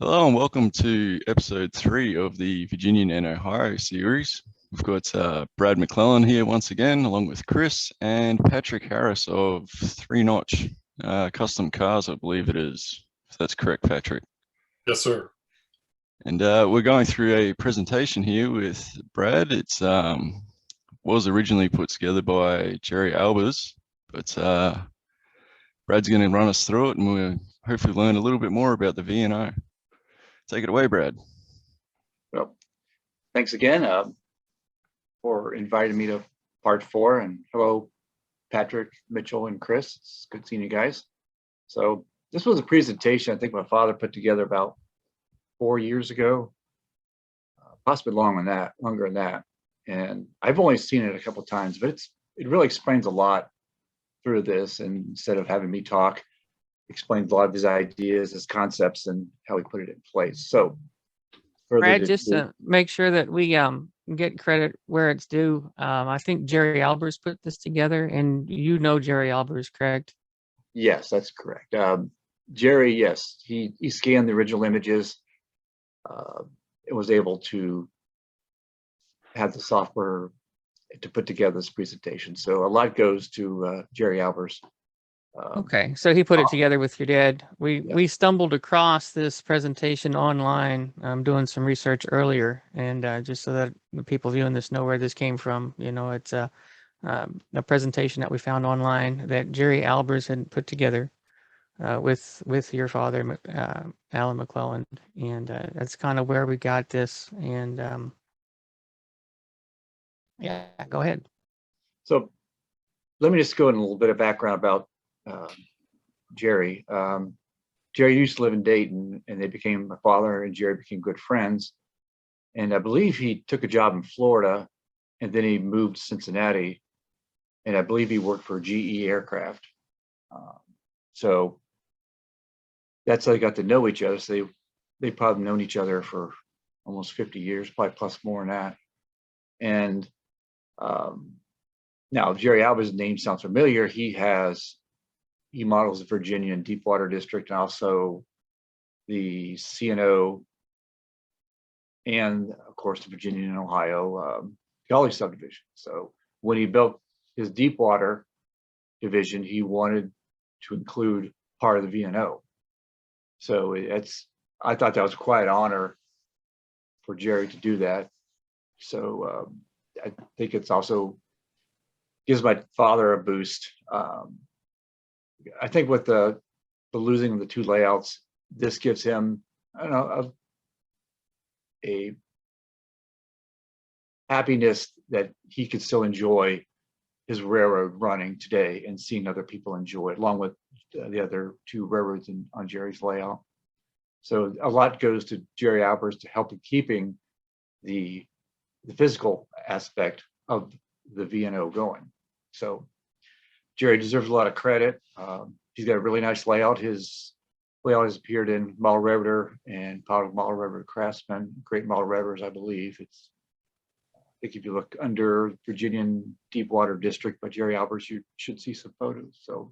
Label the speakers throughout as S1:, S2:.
S1: Hello and welcome to episode 3 of the Virginian and Ohio series. We've got Brad McClelland here once again, along with Chris and Patrick Harris of Three Notch Custom Cars, I believe it is. If that's correct, Patrick.
S2: Yes, sir.
S1: And we're going through a presentation here with Brad. It's was originally put together by Jerry Albers, but Brad's going to run us through it, and we'll hopefully learn a little bit more about the V&O. Take it away, Brad.
S3: Well, thanks again for inviting me to part 4. And hello, Patrick, Mitchell, and Chris. It's good seeing you guys. So this was a presentation I think my father put together about 4 years ago, possibly longer than that. And I've only seen it a couple of times, but it really explains a lot through this. And instead of having me talk, explains a lot of his ideas, his concepts, and how he put it in place. So,
S4: Brad, just to make sure that we get credit where it's due, I think Jerry Albers put this together, and you know Jerry Albers, correct?
S3: Yes, that's correct. Jerry, yes, he scanned the original images. It was able to have the software to put together this presentation. So a lot goes to Jerry Albers.
S4: Okay, so he put it together with your dad. We stumbled across this presentation online, doing some research earlier, and just so that the people viewing this know where this came from, you know, it's a presentation that we found online that Jerry Albers had put together with your father, Alan McClelland, and that's kind of where we got this. And yeah, go ahead.
S3: So let me just go in a little bit of background about Jerry. Jerry used to live in Dayton, and they became, my father and Jerry became good friends. And I believe he took a job in Florida, and then he moved to Cincinnati, and I believe he worked for GE Aircraft. So that's how they got to know each other. So they probably known each other for almost 50 years, probably plus more than that. And now Jerry Albers' name sounds familiar. He models the Virginia and Deepwater District, and also the CNO, and of course the Virginia and Ohio Gully subdivision. So when he built his Deepwater division, he wanted to include part of the V&O. So I thought that was quite an honor for Jerry to do that. So I think it's also gives my father a boost. I think with the losing of the two layouts, this gives him, I don't know, a happiness that he could still enjoy his railroad running today and seeing other people enjoy it, along with the other two railroads on Jerry's layout. So a lot goes to Jerry Albers to help in keeping the physical aspect of the V&O going. So Jerry deserves a lot of credit. He's got a really nice layout. His layout has appeared in Model Railroader and Model Railroader Craftsman, great Model Railroaders, I believe. I think if you look under Virginian Deepwater District by Jerry Albers, you should see some photos. So,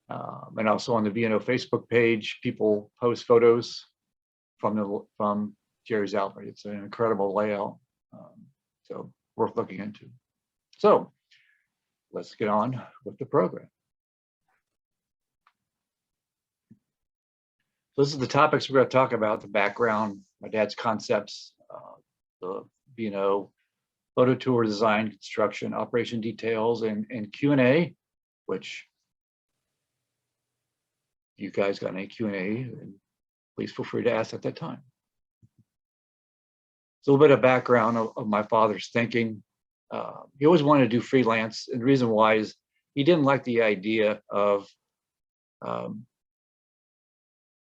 S3: and also on the V&O Facebook page, people post photos from Jerry's outfit. It's an incredible layout, so worth looking into. So let's get on with the program. So this is the topics we're going to talk about: the background, my dad's concepts, the V&O, photo tour, design, construction, operation details, and Q&A, which you guys got any Q&A, please feel free to ask at that time. So a little bit of background of my father's thinking. He always wanted to do freelance, and the reason why is he didn't like the idea of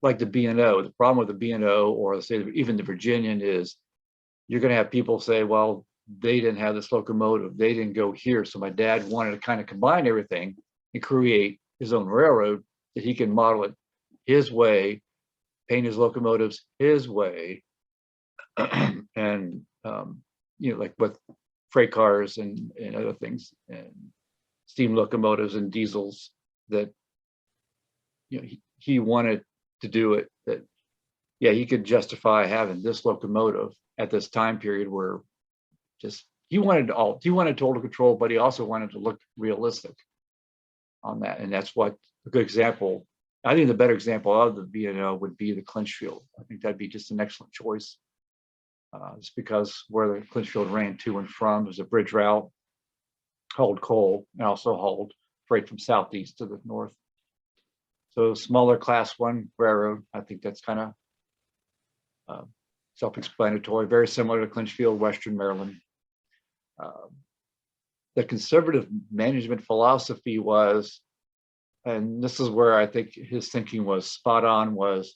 S3: like the B&O. The problem with the B&O, or say even the Virginian, is you're going to have people say, well, they didn't have this locomotive, they didn't go here. So my dad wanted to kind of combine everything and create his own railroad that he can model it his way, paint his locomotives his way, and you know, like with freight cars and other things, and steam locomotives and diesels, that you know he wanted to do it that yeah, you could justify having this locomotive at this time period where just he wanted total control, but he also wanted to look realistic on that. And that's what a good example, I think the better example of the B&O would be the Clinchfield. I think that'd be just an excellent choice. Just because where the Clinchfield ran to and from was a bridge route, hauled coal, and also hauled freight from southeast to the north. So smaller class 1 railroad, I think that's kind of self-explanatory, very similar to Clinchfield, Western Maryland. The conservative management philosophy was, and this is where I think his thinking was spot on, was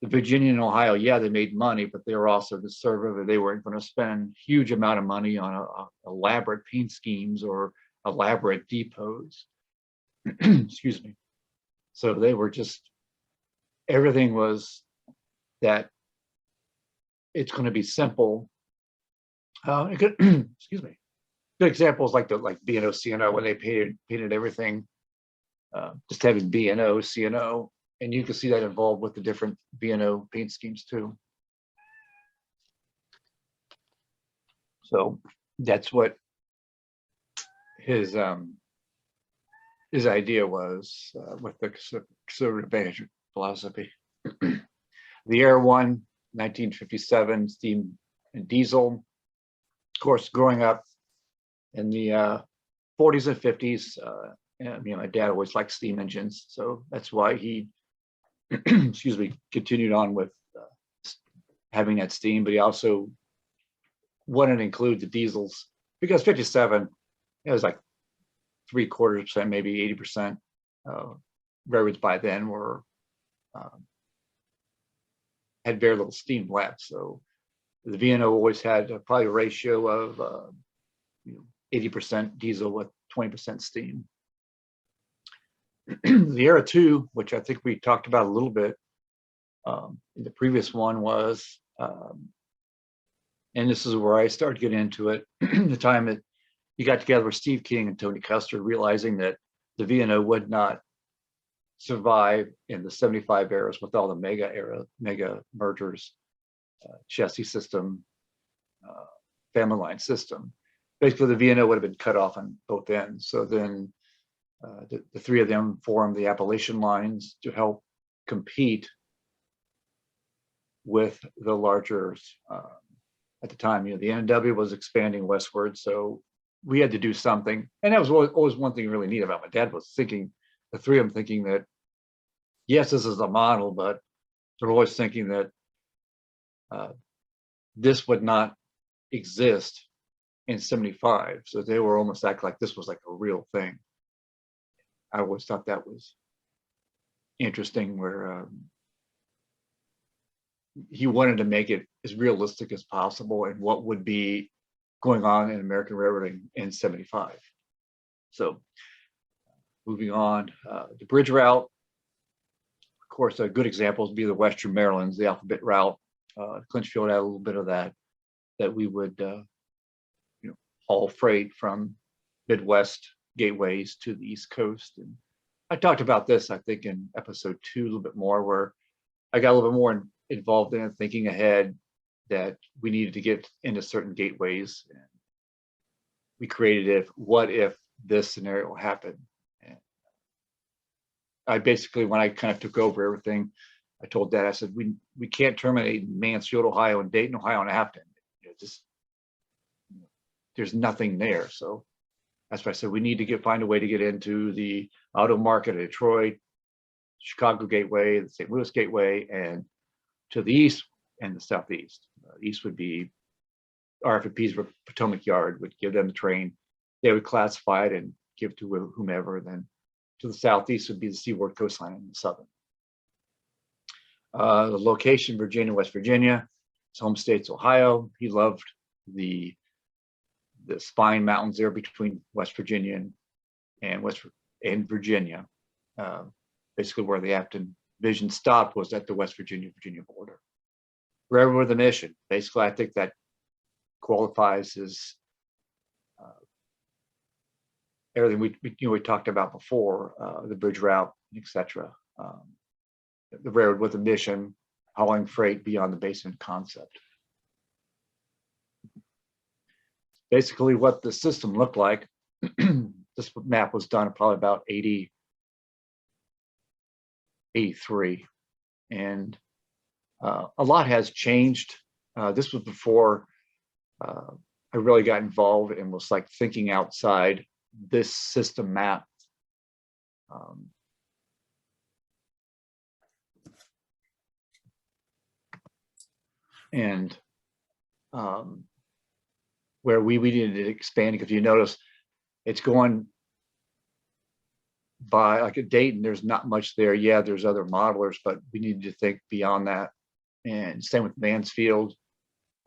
S3: the Virginia and Ohio, yeah, they made money, but they were also conservative. They weren't going to spend huge amount of money on elaborate paint schemes or elaborate depots. Excuse me. So they were just, everything was that it's going to be simple. Excuse me. Good examples like B&O CNO when they painted everything, just having B&O CNO, and you can see that involved with the different B&O paint schemes too. So that's what his idea was with the conservative management philosophy. The Air 1, 1957, steam and diesel. Of course, growing up in the 40s and 50s, my dad always liked steam engines, so that's why he, excuse me, continued on with having that steam. But he also wanted to include the diesels because 57, it was like 3/4%, maybe 80%. Railroads by then were had very little steam left, so the V&O always had probably a ratio of 80% diesel with 20% steam. The Era 2, which I think we talked about a little bit in the previous one, was, and this is where I started getting into it, the time that you got together with Steve King and Tony Custer, realizing that the V&O would not survive in the 75 eras with all the mega mergers, chassis system, family line system. Basically, the V&O would have been cut off on both ends. So then the three of them formed the Appalachian lines to help compete with the larger, at the time, the NW was expanding westward. So we had to do something. And that was always one thing really neat about my dad was thinking, the three of them thinking that, yes, this is a model, but they're always thinking that this would not exist in 75. So they were almost acting like this was like a real thing. I always thought that was interesting, where he wanted to make it as realistic as possible and what would be going on in American railroading in 75. So moving on, the bridge route, of course, a good example would be the Western Maryland's, the alphabet route. Clinchfield had a little bit of that we would haul freight from Midwest gateways to the East Coast. And I talked about this, I think, in episode 2 a little bit more, where I got a little bit more involved in it, thinking ahead that we needed to get into certain gateways. And we created it, what if this scenario happened? And I basically, when I kind of took over everything, I told Dad, I said, we can't terminate Mansfield, Ohio, and Dayton, Ohio, and Afton. There's nothing there. So that's why I said we need to find a way to get into the auto market of Detroit, Chicago Gateway, the St. Louis Gateway, and to the east and the southeast. East would be RFP's Potomac Yard, would give them the train. They would classify it and give to whomever. Then to the southeast would be the Seaboard Coastline and the southern. The location, Virginia, West Virginia. His home state's Ohio. He loved the spine mountains there between West Virginia and Virginia. Basically where the Afton Division stopped was at the West Virginia border. Railroad with a mission. Basically, I think that qualifies as everything we talked about before, the bridge route, etc. the railroad with a mission, hauling freight beyond the basement concept. Basically what the system looked like. This map was done probably about 83, and a lot has changed. This was before I really got involved and was like thinking outside this system map. Where we needed to expand, because you notice it's going by like a Dayton, there's not much there. Yeah, there's other modelers, but we needed to think beyond that. And same with Mansfield.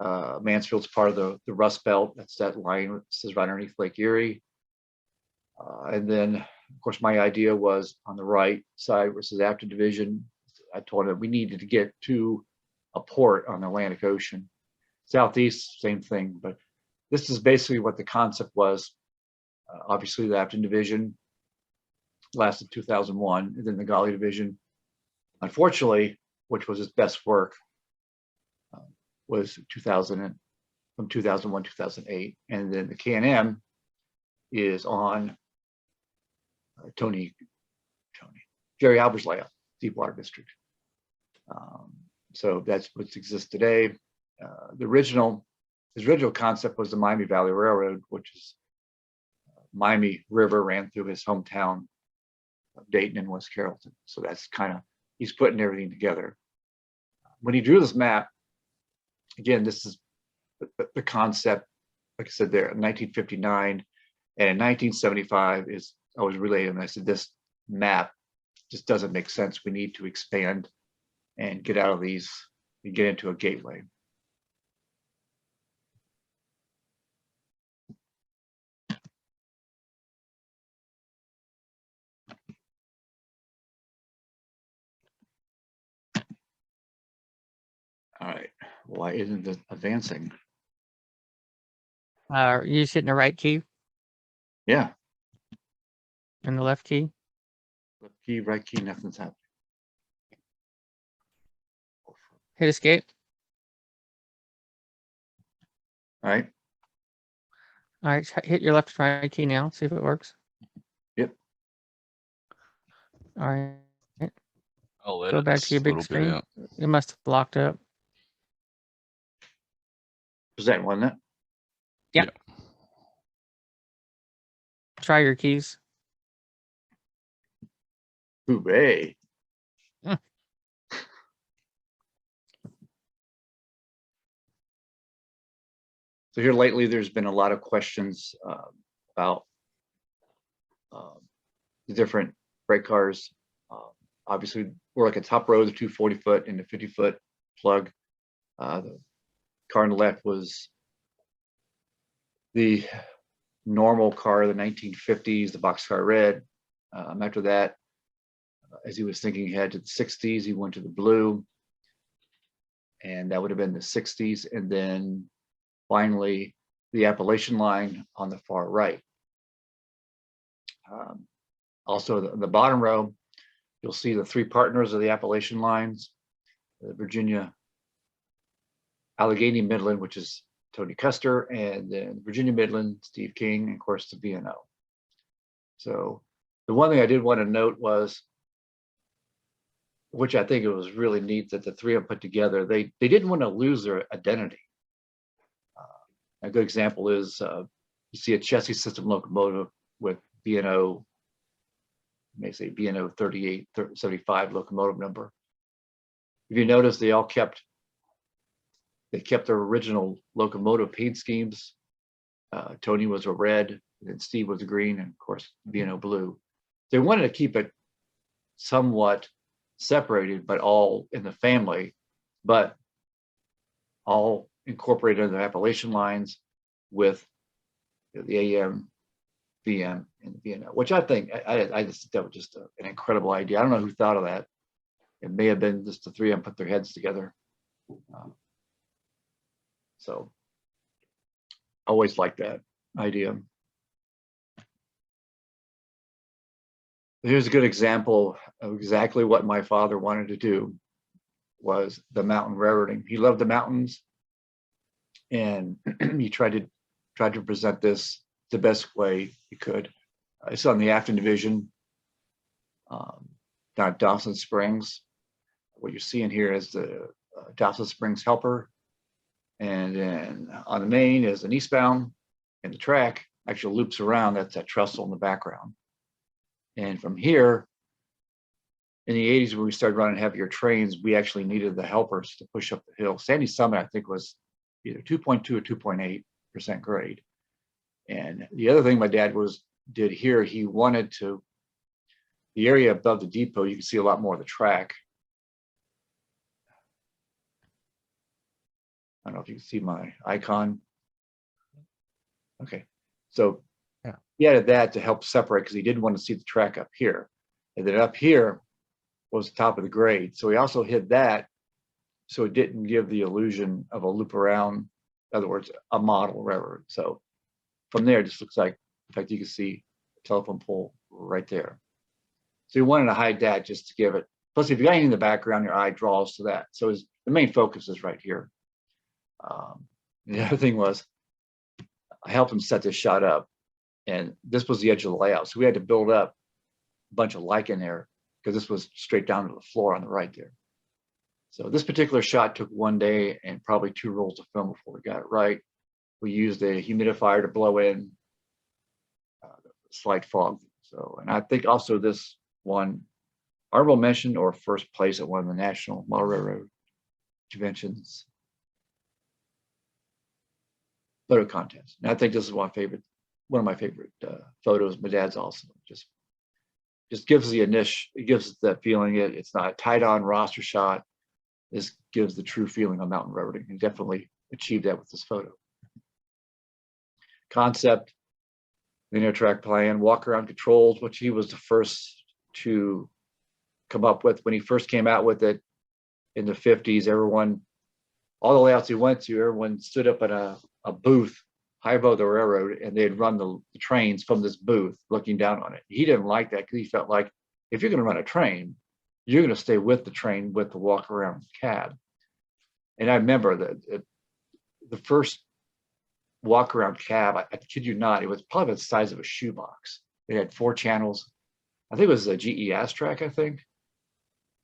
S3: Mansfield's part of the Rust Belt. That's that line that says right underneath Lake Erie. And then, of course, my idea was on the right side, which is after division. I told him we needed to get to a port on the Atlantic Ocean. Southeast, same thing, but this is basically what the concept was. Obviously, the Afton Division lasted 2001, and then the Galley Division, unfortunately, which was its best work, was from 2001, 2008, and then the K&M is on Jerry Albert's layout, Deepwater District. So that's what exists today. His original concept was the Miami Valley Railroad, which is Miami River ran through his hometown of Dayton and West Carrollton. So that's kind of, he's putting everything together. When he drew this map, again, this is the concept, like I said there, in 1959, and in 1975 I was relaying, and I said, this map just doesn't make sense. We need to expand and get out of these and get into a gateway. All right, why isn't it advancing?
S4: You just hitting the right key
S3: Yeah,
S4: and the left key.
S3: left key, right key, nothing's happening.
S4: Hit escape.
S3: All right.
S4: All right, hit your left and right key now. See if it works.
S3: Yep.
S4: All right.
S1: I'll
S4: Go
S1: edit
S4: back
S1: this
S4: to your
S1: a
S4: big
S1: little bit
S4: screen.
S1: out.
S4: It must have locked up.
S3: Present, wasn't it?
S4: Yeah. Try your keys.
S3: Hooray.
S4: Hmm.
S3: So here lately, there's been a lot of questions about the different brake cars. Obviously, we're like a top row, the 240-foot and the 50-foot plug. The car on the left was the normal car, the 1950s, the boxcar red. After that, as he was thinking ahead to the 60s, he went to the blue, and that would have been the 60s. And then finally, the Appalachian line on the far right. Also, the bottom row, you'll see the three partners of the Appalachian lines, the Virginia Allegheny Midland, which is Tony Custer, and then Virginia Midland, Steve King, and of course the B&O. So the one thing I did want to note was, which I think it was really neat that the three of them put together, they didn't want to lose their identity. A good example is you see a chassis system locomotive with B&O, may say B&O 3875 locomotive number. If you notice, they kept their original locomotive paint schemes. Tony was a red, and Steve was a green, and of course B&O blue. They wanted to keep it somewhat separated, but all in the family, but all incorporated into the Appalachian lines with the AM, VM, and the B&O, which I think I just think that was just an incredible idea. I don't know who thought of that. It may have been just the three of them put their heads together. So I always like that idea. Here's a good example of exactly what my father wanted to do, was the mountain railroading. He loved the mountains, and he tried to present this the best way he could. It's on the Afton Division, down at Dawson Springs. What you're seeing here is the Dawson Springs helper, and then on the main is an eastbound, and the track actually loops around. That's that trestle in the background. And from here, in the 80s, when we started running heavier trains, we actually needed the helpers to push up the hill. Sandy Summit, I think, was either 2.2 or 2.8% grade. And the other thing my dad did here, he wanted to, the area above the depot, you can see a lot more of the track. I don't know if you can see my icon. Okay, so
S2: yeah,
S3: he added that to help separate, because he didn't want to see the track up here. And then up here was the top of the grade. So he also hid that so it didn't give the illusion of a loop around, in other words, a model railroad. So from there, it just looks like, in fact, you can see a telephone pole right there. So he wanted to hide that just to give it. Plus, if you got anything in the background, your eye draws to that. So the main focus is right here. The other thing was, I helped him set this shot up, and this was the edge of the layout. So we had to build up a bunch of lichen there, because this was straight down to the floor on the right there. So this particular shot took 1 day and probably 2 rolls of film before we got it right. We used a humidifier to blow in slight fog. So, and I think also this one, honorable mention or first place at one of the National Model Railroad conventions photo contests. And I think this is one of my favorite photos. My dad's also just gives the initial, it gives that feeling. It's not a tied on roster shot. This gives the true feeling of mountain railroading, and definitely achieved that with this photo. Concept, linear track plan, walk around controls, which he was the first to come up with. When he first came out with it in the 50s, all the layouts he went to, everyone stood up at a booth high above the railroad, and they'd run the trains from this booth looking down on it. He didn't like that, because he felt like, if you're going to run a train, you're going to stay with the train with the walk around cab. And I remember that the first walk around cab, I kid you not, it was probably the size of a shoebox. It had 4 channels. I think it was a GE track, I think.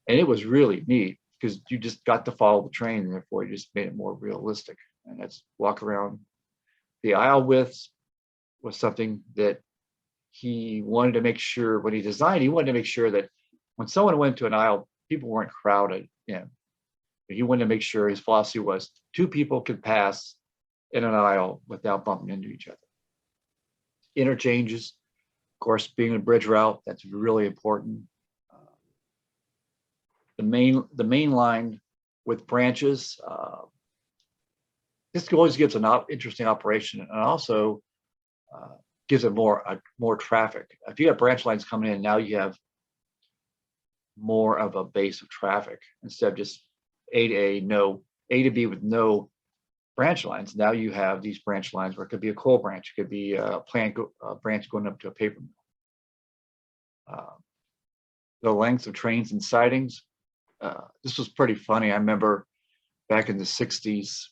S3: And it was really neat, because you just got to follow the train, and therefore you just made it more realistic. And that's walk around. The aisle widths was something that he wanted to make sure, when he designed, he wanted to make sure that when someone went to an aisle, people weren't crowded in. He wanted to make sure, his philosophy was 2 people could pass in an aisle without bumping into each other. Interchanges, of course, being a bridge route, that's really important. The main line with branches, this always gives an interesting operation, and also gives it more traffic. If you have branch lines coming in, now you have more of a base of traffic instead of just A to B with no branch lines. Now you have these branch lines where it could be a coal branch, it could be a branch going up to a paper mill. The length of trains and sidings. This was pretty funny. I remember back in the 60s,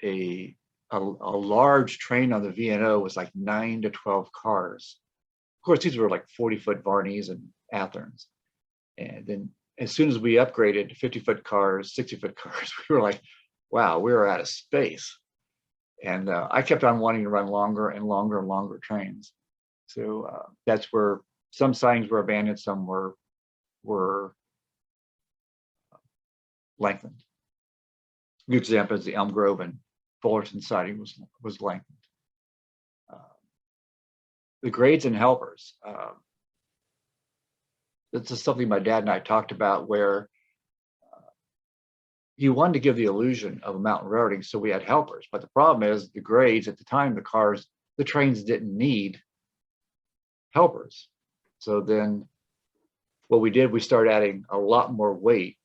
S3: a large train on the VNO was like 9 to 12 cars. Of course, these were like 40-foot Varneys and Atherns. And then as soon as we upgraded to 50-foot cars, 60-foot cars, we were like, wow, we were out of space. And I kept on wanting to run longer and longer and longer trains. So that's where some sidings were abandoned, some were lengthened. A good example is the Elm Grove and Fullerton siding was lengthened. The grades and helpers. This is something my dad and I talked about, where he wanted to give the illusion of a mountain railroading, so we had helpers. But the problem is the grades at the time, the trains didn't need helpers. So then what we did, we started adding a lot more weight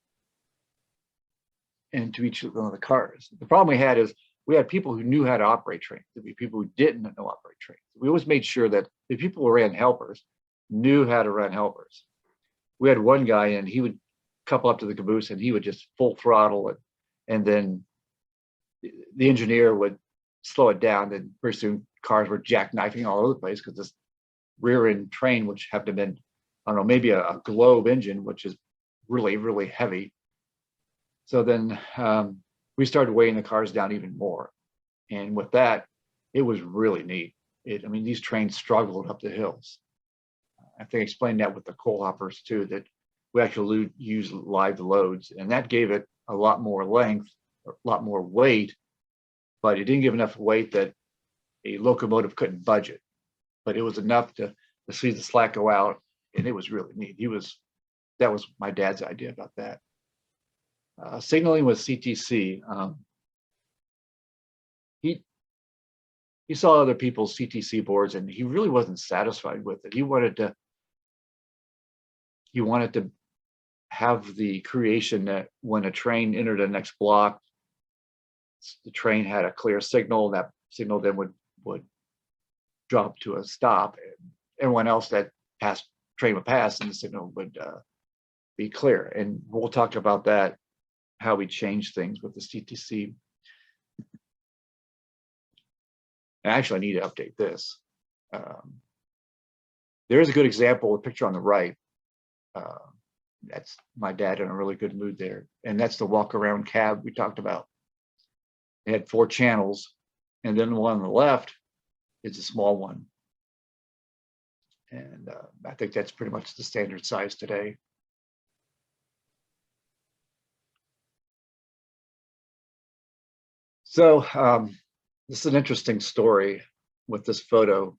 S3: into each one of the cars. The problem we had is we had people who knew how to operate trains. There'd be people who didn't know operate trains. We always made sure that the people who ran helpers knew how to run helpers. We had one guy and he would couple up to the caboose and he would just full throttle it. And then the engineer would slow it down. And pretty soon cars were jackknifing all over the place because this rear end train, which happened to have been, I don't know, maybe a Globe engine, which is really, really heavy. So then we started weighing the cars down even more. And with that, it was really neat. I mean, these trains struggled up the hills. I think I explained that with the coal hoppers too, that we actually use live loads, and that gave it a lot more length, a lot more weight, but it didn't give enough weight that a locomotive couldn't budget. But it was enough to see the slack go out, and it was really neat. That was my dad's idea about that. Signaling with CTC. He saw other people's CTC boards, and he really wasn't satisfied with it. He wanted to have the creation that when a train entered the next block, the train had a clear signal. That signal then would drop to a stop, and everyone else that train would pass, and the signal would be clear. And we'll talk about that, how we change things with the CTC. Actually, I need to update this. There is a good example, a picture on the right. That's my dad in a really good mood there. And that's the walk around cab we talked about. It had 4 channels, and then the one on the left is a small one. And I think that's pretty much the standard size today. So this is an interesting story with this photo.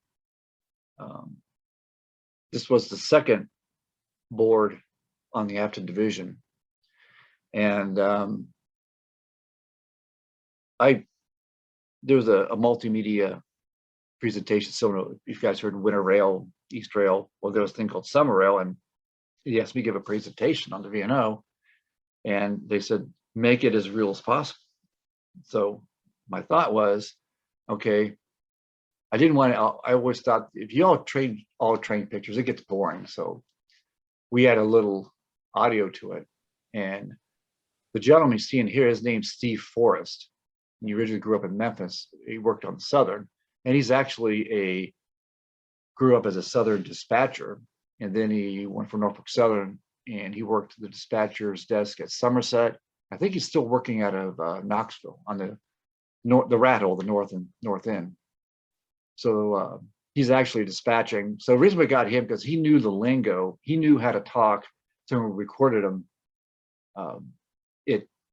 S3: This was the second board on the Afton division. And there was a multimedia presentation. So if you guys heard Winter Rail, East Rail, well, there was a thing called Summer Rail, and he asked me to give a presentation on the V&O, and they said, make it as real as possible. So my thought was, okay, I didn't want to, I always thought if you all train pictures, it gets boring. So we add a little audio to it. And the gentleman you see in here, his name's Steve Forrest. He originally grew up in Memphis. He worked on Southern, and he's actually grew up as a Southern dispatcher. And then he went for Norfolk Southern, and he worked the dispatcher's desk at Somerset. I think he's still working out of Knoxville on the rat hole, the north end. So he's actually dispatching. So the reason we got him, because he knew the lingo, he knew how to talk. So when we recorded him,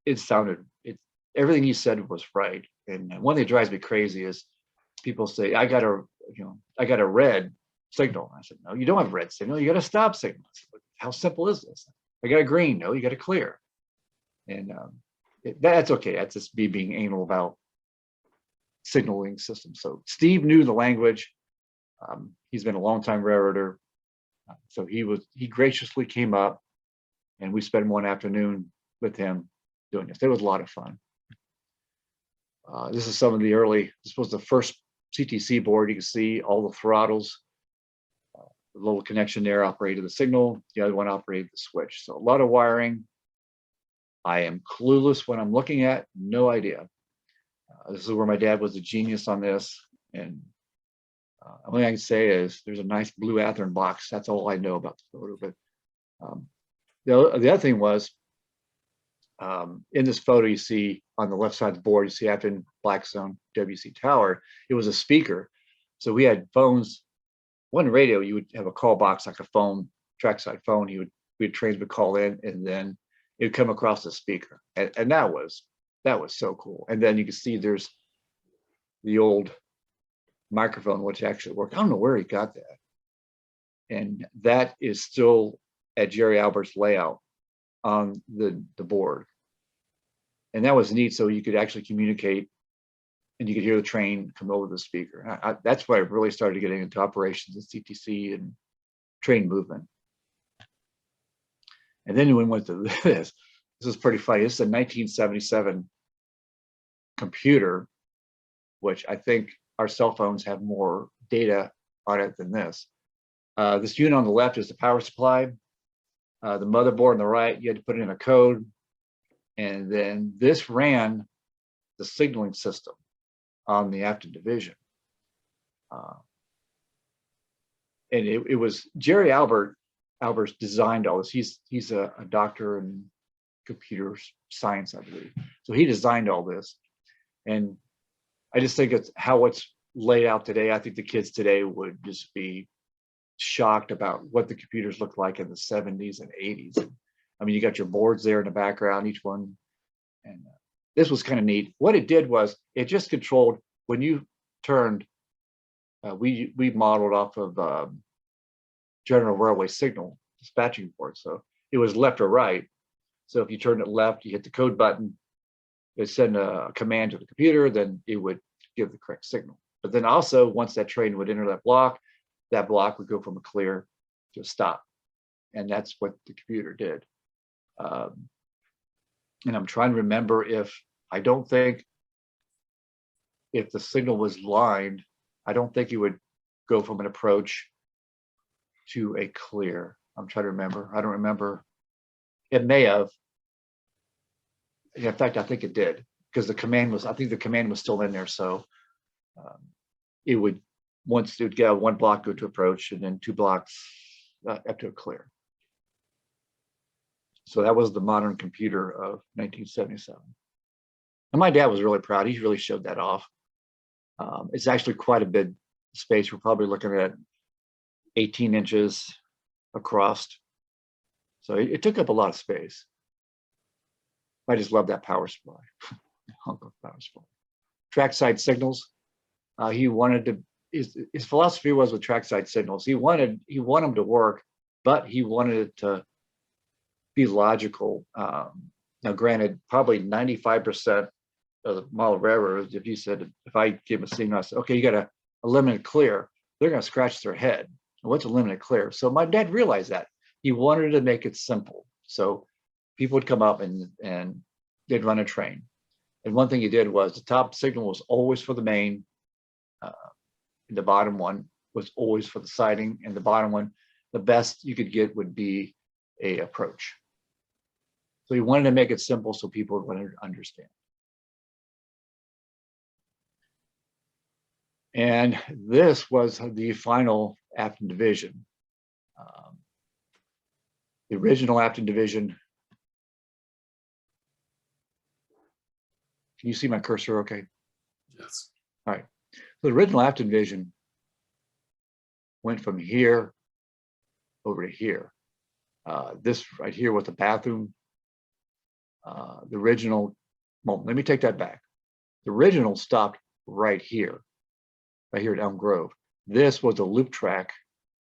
S3: it sounded, everything he said was right. And one thing that drives me crazy is people say, I got a red signal. I said, no, you don't have a red signal. You got a stop signal. How simple is this? I got a green. No, you got a clear. And that's okay. That's just me being anal about signaling systems. So Steve knew the language. He's been a long time railroader. So he graciously came up, and we spent one afternoon with him doing this. It was a lot of fun. This is some of the this was the first CTC board. You can see all the throttles. The little connection there operated the signal. The other one operated the switch. So a lot of wiring. I am clueless when I'm looking at, no idea. This is where my dad was a genius on this. And the only thing I can say is there's a nice blue Athearn box. That's all I know about the photo. But the other thing was, in this photo, you see on the left side of the board, you see Athearn Blackstone WC Tower. It was a speaker. So we had phones. One radio, you would have a call box like a phone, trackside phone. We'd trains would call in, and then it would come across the speaker. And that was so cool. And then you can see there's the old microphone, which actually worked. I don't know where he got that. And that is still at Jerry Albert's layout on the board. And that was neat. So you could actually communicate, and you could hear the train come over the speaker. That's why I really started getting into operations at CTC and train movement. And then we went to this. This is pretty funny. This is a 1977 computer, which I think our cell phones have more data on it than this. This unit on the left is the power supply. The motherboard on the right, you had to put in a code. And then this ran the signaling system on the Afton division. And it was Jerry Alberts designed all this. He's a doctor in computer science, I believe. So he designed all this. And I just think it's how it's laid out today. I think the kids today would just be shocked about what the computers looked like in the 70s and 80s. I mean, you got your boards there in the background, each one. And this was kind of neat. What it did was it just controlled when you turned, we modeled off of General Railway signal dispatching board. So it was left or right. So if you turned it left, you hit the code button, it send a command to the computer, then it would give the correct signal. But then also once that train would enter that block would go from a clear to a stop. And that's what the computer did. And I'm trying to remember if the signal was lined, I don't think you would go from an approach to a clear. I'm trying to remember. I don't remember. It may have. In fact, I think it did because I think the command was still in there. So it would, once it would get one block, go to approach, and then 2 blocks up to a clear. So that was the modern computer of 1977. And my dad was really proud. He really showed that off. It's actually quite a bit of space. We're probably looking at 18 inches across. So it took up a lot of space. I just love that power supply. Power supply. Trackside signals. He wanted to, his philosophy was with trackside signals. He wanted them to work, but he wanted it to be logical. Now, granted, probably 95% of the model railroads, if you said, if I give them a signal, I said, okay, you got a limited clear, they're going to scratch their head. What's a limited clear? So my dad realized that. He wanted to make it simple. So people would come up and they'd run a train. And one thing he did was the top signal was always for the main. The bottom one was always for the siding, and the bottom one, the best you could get would be a approach. So he wanted to make it simple so people would understand. And this was the final Afton division. The original Afton division. Can you see my cursor okay?
S2: Yes.
S3: All right. So the original Afton division went from here over to here. This right here was the bathroom. The original, well, let me take that back. The original stopped right here at Elm Grove. This was a loop track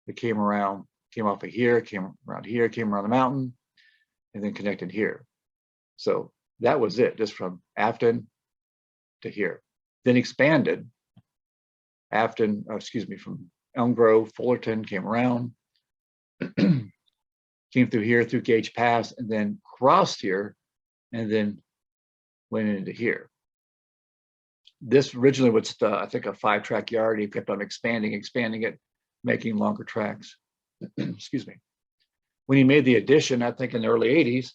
S3: that came around, came off of here, came around here, came around the mountain, and then connected here. So that was it, just from Afton to here. Then expanded Afton, from Elm Grove, Fullerton, came around, came through here, through Gage Pass, and then crossed here, and then went into here. This originally was, I think, a 5-track yard. He kept on expanding it, making longer tracks. Excuse me. When he made the addition, I think in the early 80s,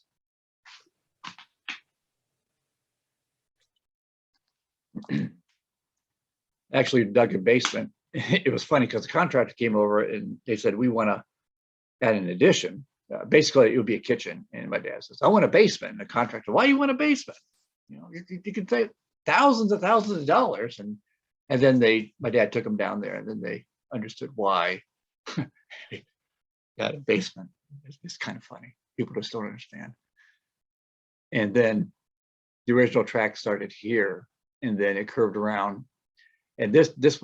S3: actually dug a basement. It was funny because the contractor came over and they said, we want to add an addition. Basically, it would be a kitchen. And my dad says, I want a basement. And the contractor, why do you want a basement? You know, you could say thousands of dollars. And then my dad took them down there, and then they understood why they got a basement. It's kind of funny. People just don't understand. And then the original track started here, and then it curved around. And this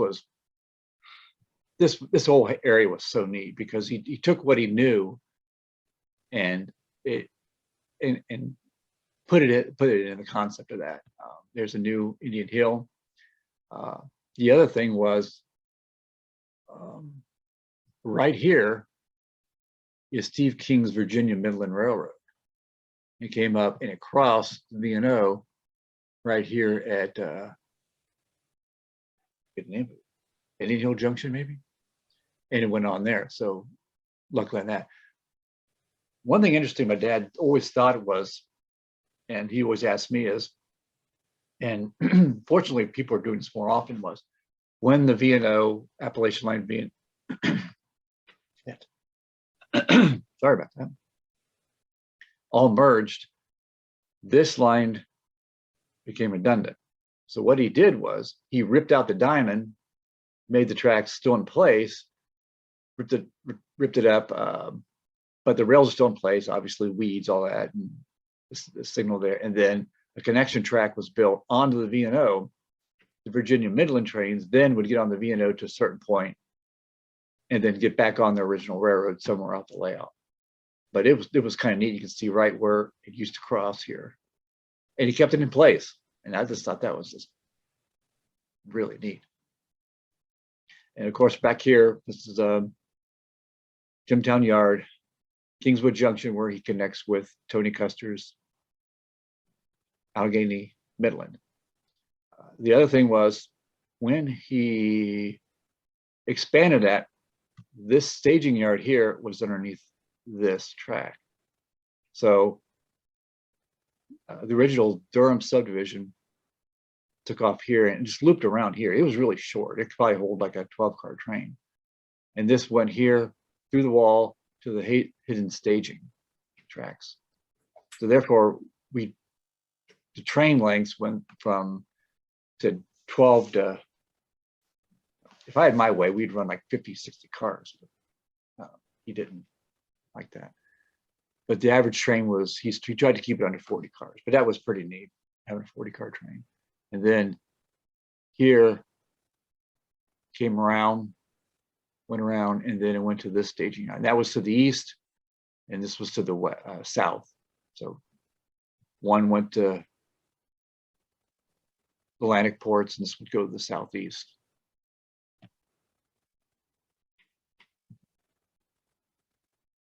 S3: whole area was so neat because he took what he knew and put it in the concept of that. There's a new Indian Hill. The other thing was right here is Steve King's Virginia Midland Railroad. It came up and it crossed the V&O right here at good name, Indian Hill Junction, maybe. and it went on there. So luckily on that. One thing interesting, my dad always thought it was, and he always asked me is, and fortunately people are doing this more often, was when the V&O Appalachian line being, sorry about that, all merged, this line became redundant. So what he did was he ripped out the diamond, made the tracks still in place, ripped it up, but the rails are still in place, obviously weeds, all that, and the signal there. And then a connection track was built onto the V&O. The Virginia Midland trains then would get on the V&O to a certain point and then get back on the original railroad somewhere off the layout. But it was kind of neat. You can see right where it used to cross here. And he kept it in place. And I just thought that was just really neat. And of course, back here, this is Jimtown Yard, Kingswood Junction, where he connects with Tony Custer's Allegheny Midland. The other thing was when he expanded that, this staging yard here was underneath this track. So the original Durham subdivision took off here and just looped around here. It was really short. It could probably hold like a 12-car train. And this went here through the wall to the hidden staging tracks. So therefore, the train lengths went from to 12 to, if I had my way, we'd run like 50, 60 cars. But, he didn't like that. But the average train was, he tried to keep it under 40 cars, but that was pretty neat, having a 40-car train. And then here came around, went around, and then it went to this staging yard. That was to the east, and this was to the west, south. So one went to Atlantic ports, and this would go to the southeast.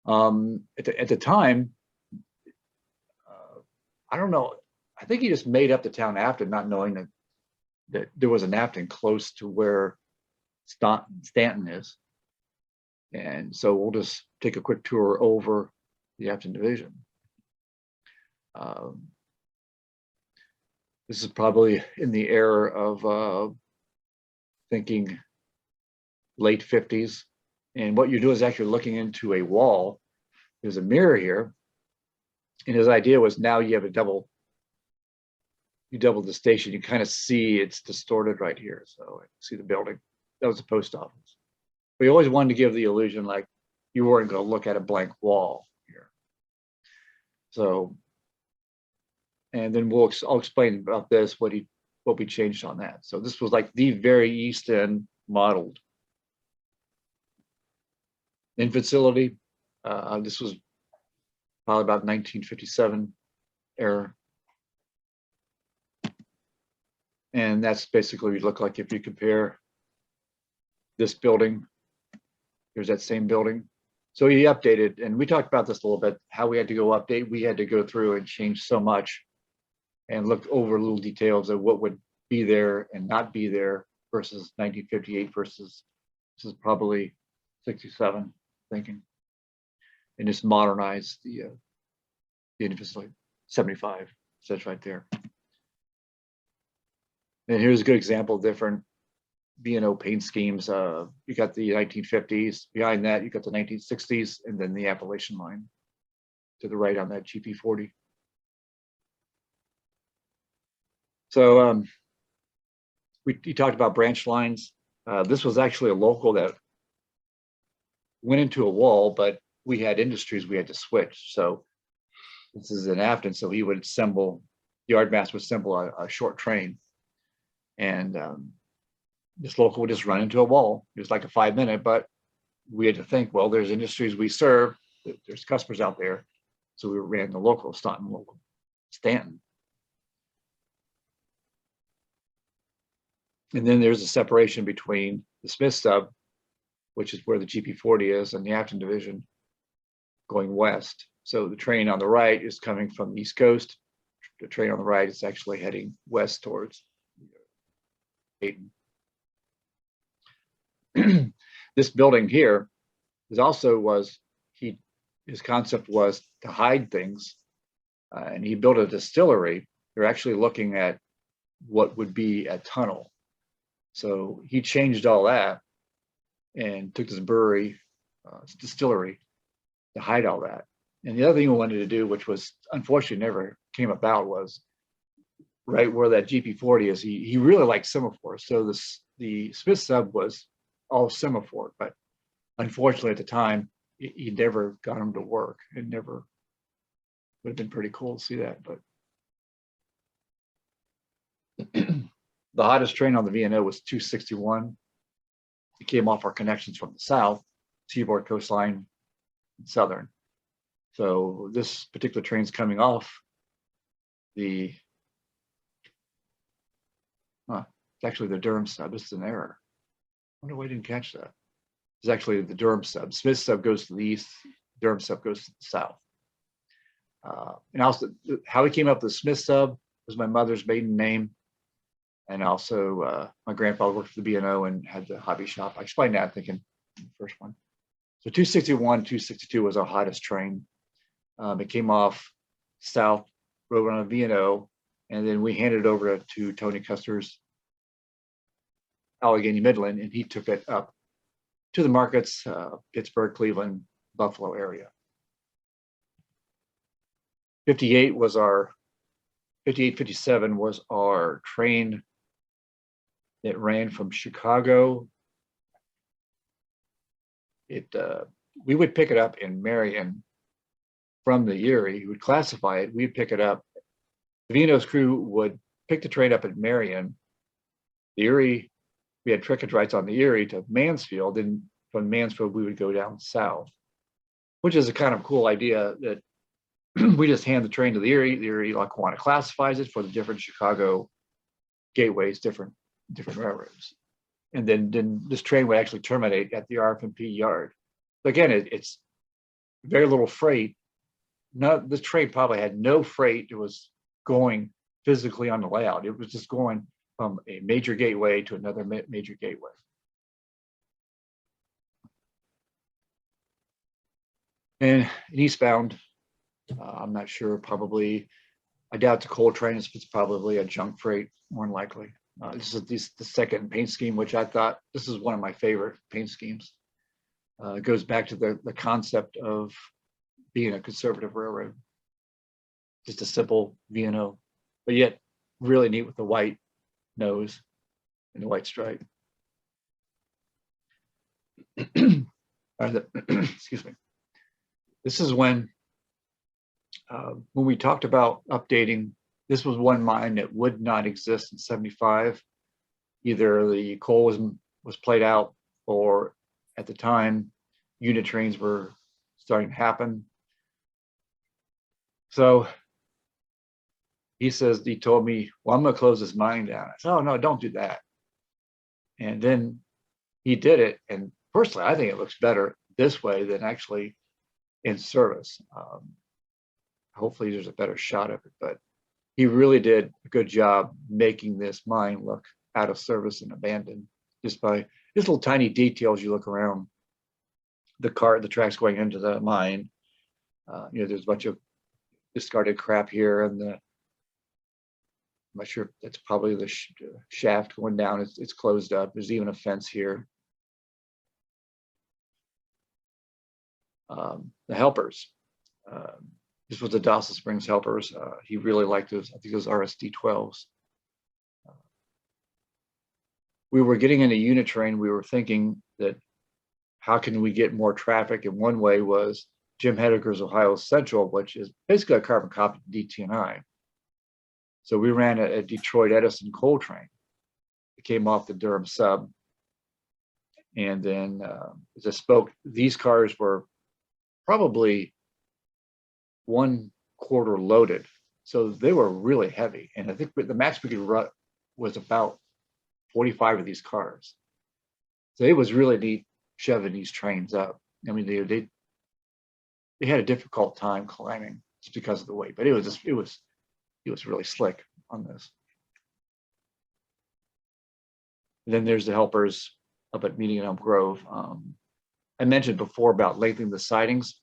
S3: At the time, I don't know. I think he just made up the town Afton, not knowing that there was an Afton close to where Stanton is. And so we'll just take a quick tour over the Afton division. This is probably in the era of thinking late 50s. And what you do is actually looking into a wall. There's a mirror here. And his idea was now you have you double the station, you kind of see it's distorted right here. So see the building. That was the post office. We always wanted to give the illusion like you weren't going to look at a blank wall here. So, and then I'll explain about this, what we changed on that. So this was like the very East End modeled in facility. This was probably about 1957 era. And that's basically what it looked like if you compare this building. Here's that same building. So he updated, and we talked about this a little bit, how we had to go update. We had to go through and change so much and look over little details of what would be there and not be there versus 1958 versus this is probably 67 thinking. And just modernize the facility. 75, so that's right there. And here's a good example of different B&O paint schemes. You got the 1950s, behind that you got the 1960s, and then the Appalachian line to the right on that GP40. So he talked about branch lines. This was actually a local that went into a wall, but we had industries we had to switch. So this is in Afton, so he would assemble, the yardmaster would assemble a short train. And this local would just run into a wall. It was like a 5-minute, but we had to think, well, there's industries we serve, there's customers out there. So we ran the local, Stanton. And then there's a separation between the Smith sub, which is where the GP40 is, and the Afton division going west. So the train on the right is coming from the East Coast. The train on the right is actually heading west towards Dayton. This building here is also his concept was to hide things, and he built a distillery. They're actually looking at what would be a tunnel. So he changed all that and took this brewery, distillery, to hide all that. And the other thing we wanted to do, which was unfortunately never came about, was right where that GP40 is. He really liked semaphore. So the Smith sub was all semaphore, but unfortunately at the time, he never got him to work. It never would have been pretty cool to see that. But the hottest train on the V&O was 261. It came off our connections from the south, Seaboard Coastline, and Southern. So this particular train's coming off it's actually the Durham sub. This is an error. I wonder why I didn't catch that. It's actually the Durham sub. Smith sub goes to the east, Durham sub goes to the south. And also, how we came up with the Smith sub was my mother's maiden name. And also, my grandfather worked for the B&O and had the hobby shop. I explained that, I think, in the first one. So 261, 262 was our hottest train. It came off south, rode on a V&O, and then we handed it over to Tony Custer's Allegheny Midland, and he took it up to the markets, Pittsburgh, Cleveland, Buffalo area. 58 was our 58, 57 was our train that ran from Chicago. We would pick it up in Marion from the Erie. We would classify it. We'd pick it up. The V&O's crew would pick the train up at Marion. The Erie, we had trickage rights on the Erie to Mansfield, and from Mansfield we would go down south, which is a kind of cool idea that we just hand the train to the Erie Lackawanna classifies it for the different Chicago gateways, different railroads. And then this train would actually terminate at the RF&P yard. So again, it's very little freight. This train probably had no freight. It was going physically on the layout. It was just going from a major gateway to another major gateway. And eastbound, I'm not sure, probably, I doubt the coal train is probably a junk freight, more than likely. This is the second paint scheme, which I thought this is one of my favorite paint schemes. It goes back to the concept of being a conservative railroad. Just a simple V&O, but yet really neat with the white nose and the white stripe. Excuse me. This is when we talked about updating. This was one mine that would not exist in 75. Either the coal was played out, or at the time, unit trains were starting to happen. So he told me, well, I'm going to close this mine down. I said, oh, no, don't do that. And then he did it. And personally, I think it looks better this way than actually in service. Hopefully there's a better shot of it, but he really did a good job making this mine look out of service and abandoned, just by just little tiny details. You look around the tracks going into the mine. There's a bunch of discarded crap here, and I'm not sure if that's probably the shaft going down. It's closed up. There's even a fence here. The helpers. This was the Dawson Springs helpers. He really liked those. I think those RSD 12s. We were getting into unit train. We were thinking that how can we get more traffic? And one way was Jim Hedeker's Ohio Central, which is basically a carbon copy of DT&I. So we ran a Detroit Edison coal train. It came off the Durham sub. And then, as I spoke, these cars were probably 1/4 loaded. So they were really heavy. And I think the max we could run was about 45 of these cars. So it was really neat shoving these trains up. I mean, they had a difficult time climbing just because of the weight, but it was really slick on this. And then there's the helpers up at Meeting and Elm Grove. I mentioned before about lengthening the sidings.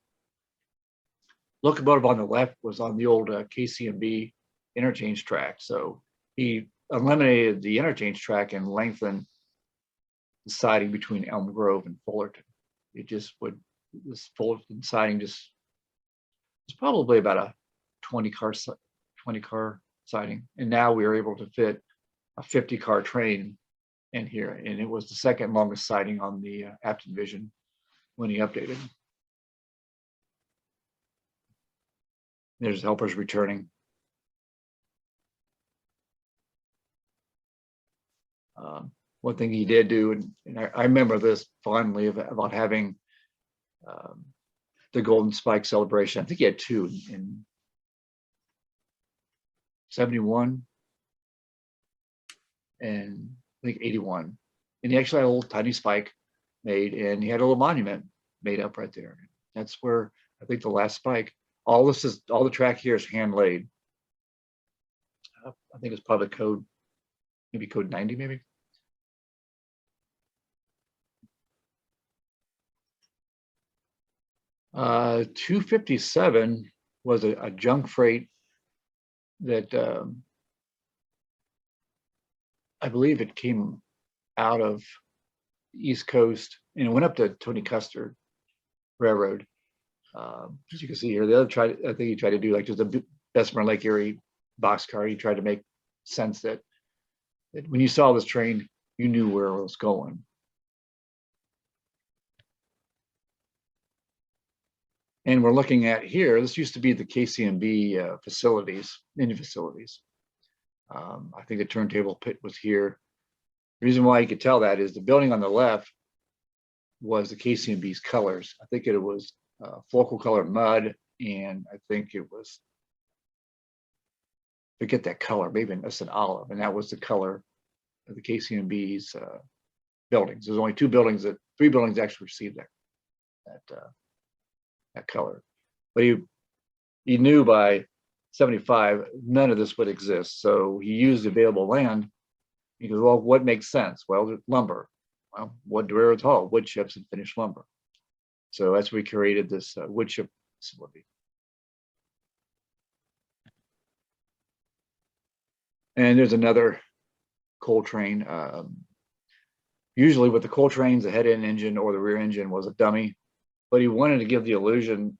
S3: Locomotive on the left was on the old KCMB interchange track. So he eliminated the interchange track and lengthened the siding between Elm Grove and Fullerton. It just would, this Fullerton siding just, it's probably about a 20 car siding. And now we are able to fit a 50 car train in here. And it was the second longest siding on the Apted Vision when he updated. There's helpers returning. One thing he did do, and I remember this fondly about having the Golden Spike celebration. I think he had two in 71 and I think 81. And he actually had a little tiny spike made, and he had a little monument made up right there. That's where I think the last spike. All the track here is hand laid. I think it's probably code, maybe code 90, maybe. Uh, 257 was a junk freight that I believe it came out of the East Coast and it went up to Tony Custer Railroad. As you can see here, the other I think he tried to do like just a Bessemer Lake Erie boxcar. He tried to make sense that when you saw this train, you knew where it was going. And we're looking at here, this used to be the KCMB facilities, Indian facilities. I think the turntable pit was here. The reason why you could tell that is the building on the left was the KCMB's colors. I think it was focal color mud, and I think it was, forget that color, maybe it's an olive, and that was the color of the KCMB's buildings. There's only three buildings actually received that color. But he knew by 75, none of this would exist. So he used available land. He goes, well, what makes sense? Well, lumber. Well, what do railroads haul? Wood chips and finished lumber. So that's where we created this wood chip facility. And there's another coal train. Usually with the coal trains, the head end engine or the rear engine was a dummy, but he wanted to give the illusion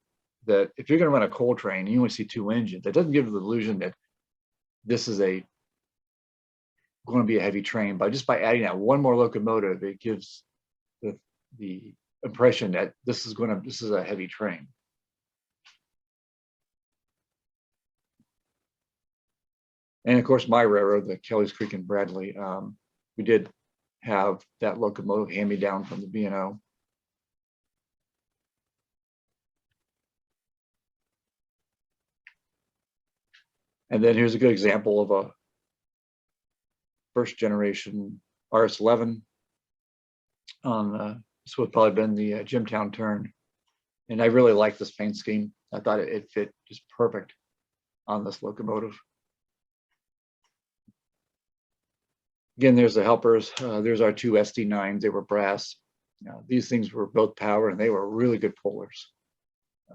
S3: that if you're going to run a coal train, you only see two engines. That doesn't give the illusion that this is going to be a heavy train. But just by adding that one more locomotive, it gives the impression that this is a heavy train. And of course, my railroad, the Kelly's Creek and Bradley, we did have that locomotive hand me down from the B&O. And then here's a good example of a first generation RS-11 on this would probably been the Jimtown turn. And I really like this paint scheme. I thought it fit just perfect on this locomotive. Again, there's the helpers. There's our two SD9s. They were brass. These things were both power, and they were really good pullers.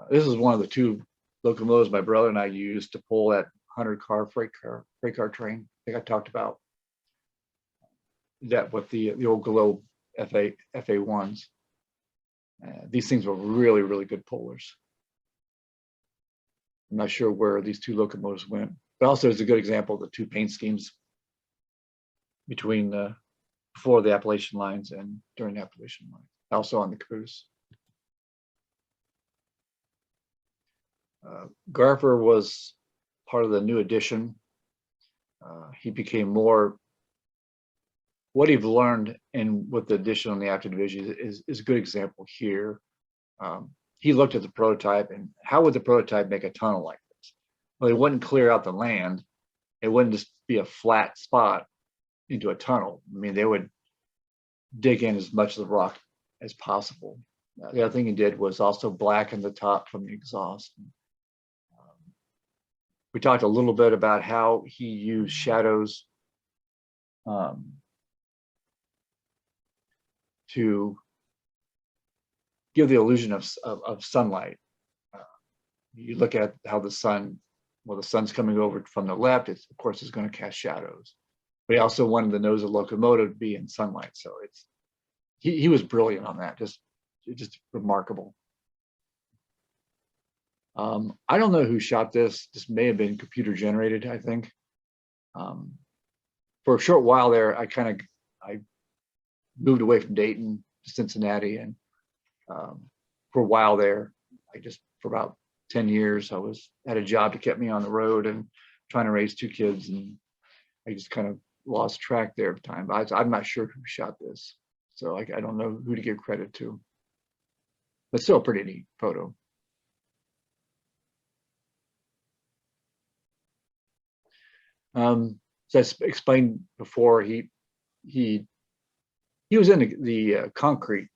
S3: This is one of the two locomotives my brother and I used to pull that 100-car freight car train. I think I talked about that with the old Globe FA1s. These things were really, really good pullers. I'm not sure where these two locomotives went, but also it's a good example of the two paint schemes between before the Appalachian lines and during the Appalachian lines, also on the caboose. Garfer was part of the new addition. He became more, what he've learned and with the addition on the Apted Division is a good example here. He looked at the prototype and how would the prototype make a tunnel like this? Well, it wouldn't clear out the land. It wouldn't just be a flat spot into a tunnel. I mean, they would dig in as much of the rock as possible. The other thing he did was also blacken the top from the exhaust. We talked a little bit about how he used shadows to give the illusion of sunlight. You look at how the sun's coming over from the left, of course it's going to cast shadows. But he also wanted the nose of the locomotive to be in sunlight. So he was brilliant on that, just remarkable. I don't know who shot this. This may have been computer generated, I think. For a short while there, I moved away from Dayton to Cincinnati, and for a while there, for about 10 years, I had a job that kept me on the road and trying to raise 2 kids, and I just kind of lost track there of time. I'm not sure who shot this, so I don't know who to give credit to, but still a pretty neat photo. So I explained before, he was in the concrete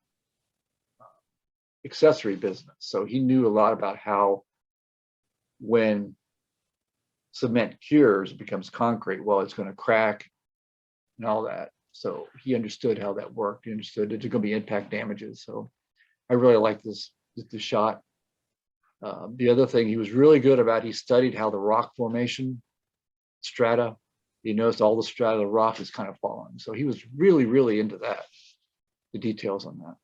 S3: accessory business, so he knew a lot about how, when cement cures, it becomes concrete, well, it's going to crack and all that. So he understood how that worked. He understood that there's going to be impact damages. So I really like this shot. The other thing he was really good about, he studied how the rock formation strata, he noticed all the strata of the rock is kind of falling. So he was really, really into that, the details on that.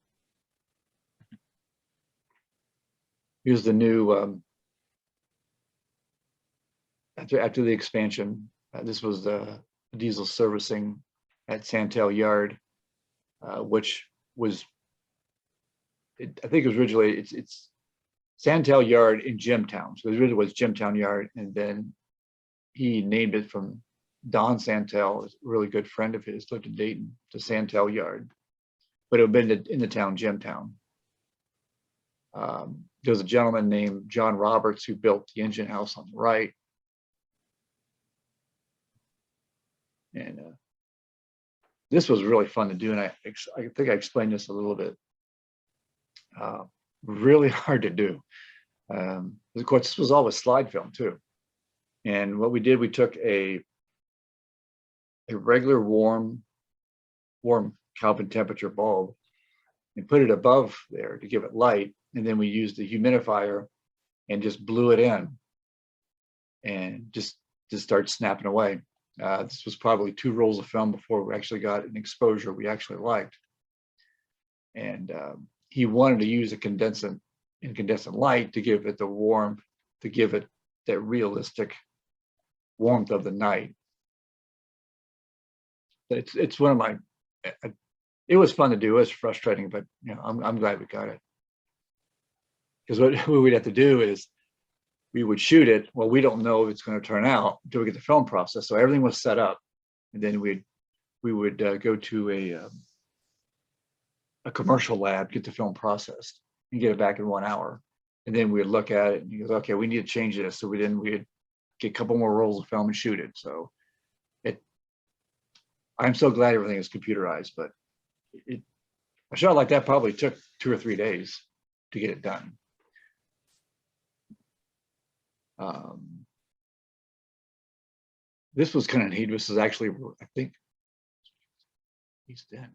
S3: Here's the new, after the expansion, this was the diesel servicing at Santel Yard, which was, I think it was originally, it's Santel Yard in Jimtown. So it really was Jimtown Yard, and then he named it from Don Santel, a really good friend of his, lived in Dayton, to Santel Yard, but it had been in the town Jimtown. There was a gentleman named John Roberts who built the engine house on the right. And this was really fun to do, and I think I explained this a little bit. Really hard to do. Of course, this was all with slide film too. And what we did, we took a regular warm Kelvin temperature bulb and put it above there to give it light, and then we used the humidifier and just blew it in, and just start snapping away. This was probably 2 rolls of film before we actually got an exposure we actually liked. And he wanted to use a incandescent light to give it the warmth, to give it that realistic warmth of the night. It's one of my, it was fun to do. It was frustrating, but you know, I'm glad we got it. Because what we'd have to do is we would shoot it. Well, we don't know if it's going to turn out until we get the film process. So everything was set up, and then we would go to a commercial lab, get the film processed, and get it back in 1 hour. And then we'd look at it and he goes, okay, we need to change this. So we'd get a couple more rolls of film and shoot it. So I'm so glad everything is computerized, but a shot like that probably took 2 or 3 days to get it done. This was kind of neat. This is actually, I think he's dead.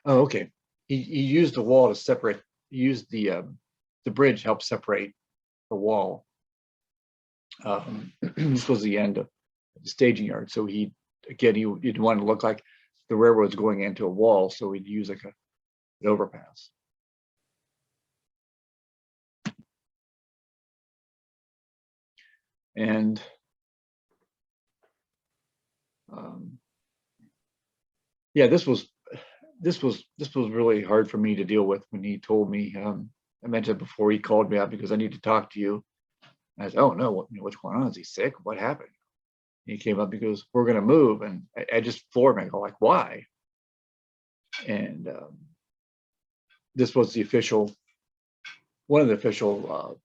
S3: Oh, okay. He used the wall to separate. He used the bridge to help separate the wall. This was the end of the staging yard. So he didn't want to look like the railroad's going into a wall, so he'd use like an overpass. And yeah, this was really hard for me to deal with when he told me. I mentioned before, he called me up because I need to talk to you. And I said, oh no, what's going on? Is he sick? What happened? And he came up because we're going to move, and I just floored me. I go like, why? And this was one of the official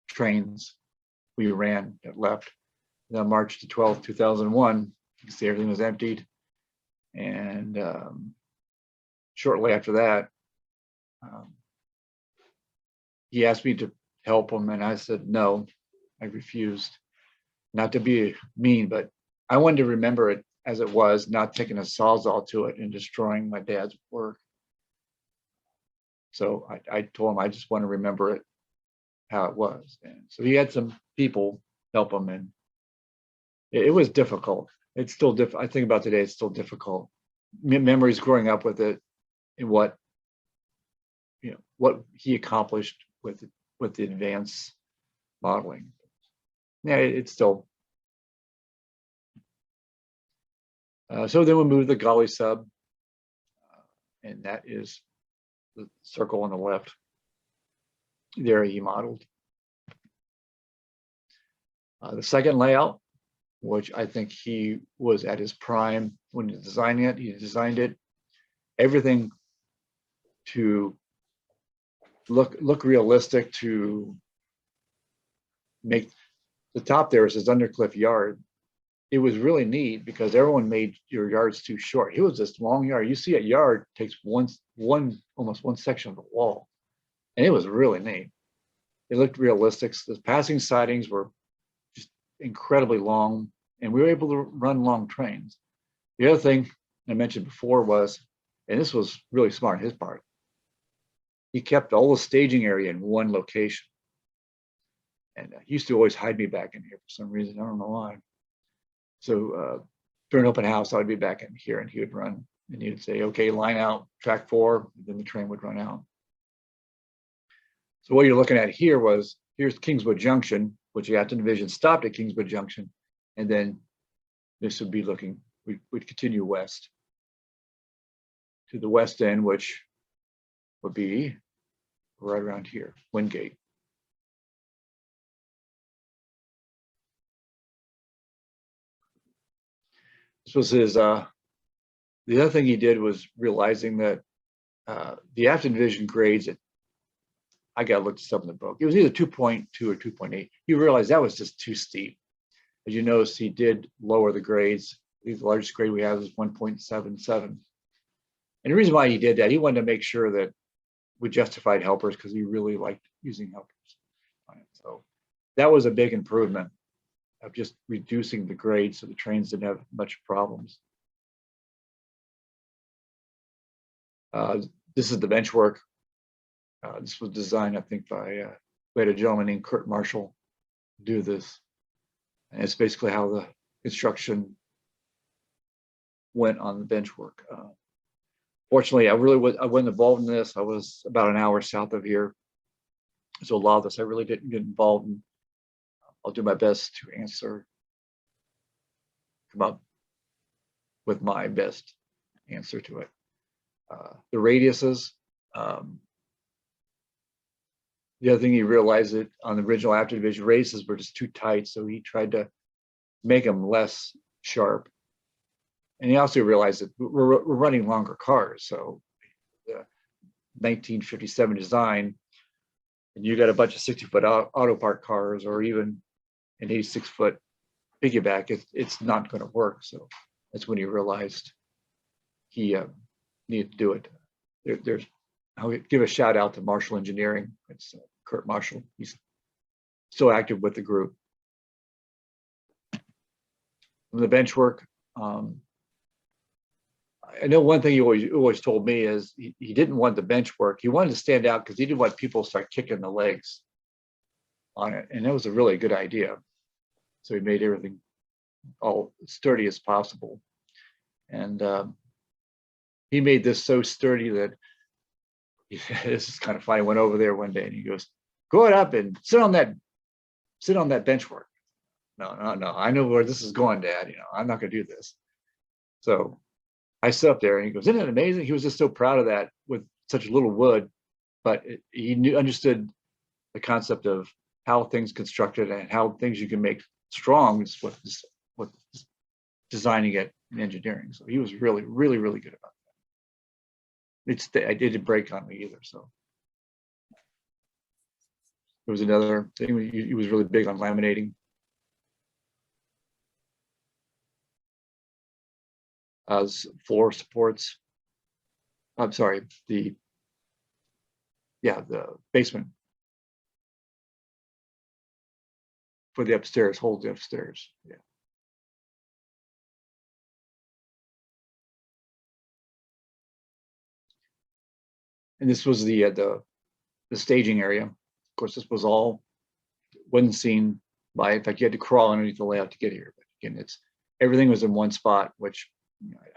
S3: trains we ran that left on March the 12th, 2001. You can see everything was emptied. And shortly after that, he asked me to help him, and I said no. I refused. Not to be mean, but I wanted to remember it as it was, not taking a sawzall to it and destroying my dad's work. So I told him I just want to remember it how it was. And so he had some people help him, and it was difficult. It's still difficult. I think about today, it's still difficult. Memories growing up with it, and what he accomplished with the advanced modeling. Yeah, it's still. So then we moved the galley sub, and that is the circle on the left. There he modeled. The second layout, which I think he was at his prime when designing it. He designed it, everything to look realistic, to make the top there is his Undercliff yard. It was really neat because everyone made your yards too short. It was this long yard. You see a yard takes almost one section of the wall, and it was really neat. It looked realistic. The passing sidings were just incredibly long, and we were able to run long trains. The other thing I mentioned before was, and this was really smart on his part, he kept all the staging area in one location. And he used to always hide me back in here for some reason. I don't know why. So during open house, I would be back in here, and he would run, and he would say, okay, line out, track 4, and then the train would run out. So what you're looking at here was, here's Kingswood Junction, which the Acton Division stopped at Kingswood Junction, and then this would be looking, we'd continue west to the west end, which would be right around here, Wingate. This was his, the other thing he did was realizing that the Acton Division grades, I got to look this up in the book. It was either 2.2 or 2.8. He realized that was just too steep. As you notice, he did lower the grades. The largest grade we have is 1.77. And the reason why he did that, he wanted to make sure that we justified helpers because he really liked using helpers. So that was a big improvement of just reducing the grade so the trains didn't have much problems. This is the bench work. This was designed, I think, by we had a gentleman named Kurt Marshall do this. And it's basically how the construction went on the bench work. Fortunately, I wasn't involved in this. I was about an hour south of here. So a lot of this I really didn't get involved in. I'll do my best to answer, come up with my best answer to it. The radiuses, the other thing he realized that on the original Acton Division radiuses were just too tight, so he tried to make them less sharp. And he also realized that we're running longer cars. So the 1957 design, and you got a bunch of 60-foot auto park cars, or even an 86-foot piggyback, it's not going to work. So that's when he realized he needed to do it. I'll give a shout out to Marshall Engineering. It's Kurt Marshall. He's still active with the group. From the bench work, I know one thing he always told me is he didn't want the bench work. He wanted to stand out because he didn't want people to start kicking the legs on it. And that was a really good idea. So he made everything all sturdy as possible. And he made this so sturdy that this is kind of funny. I went over there one day and he goes, go up and sit on that bench work. No. I know where this is going, Dad. I'm not going to do this. So I sit up there and he goes, isn't it amazing? He was just so proud of that with such little wood, but he understood the concept of how things constructed and how things you can make strong is what designing it in engineering. So he was really, really, really good about that. It didn't break on me either. So there was another thing. He was really big on laminating. As floor supports. I'm sorry, the basement for the upstairs, hold the upstairs. Yeah. And this was the staging area. Of course, this was all wasn't seen by. In fact, you had to crawl underneath the layout to get here. But again, everything was in one spot, which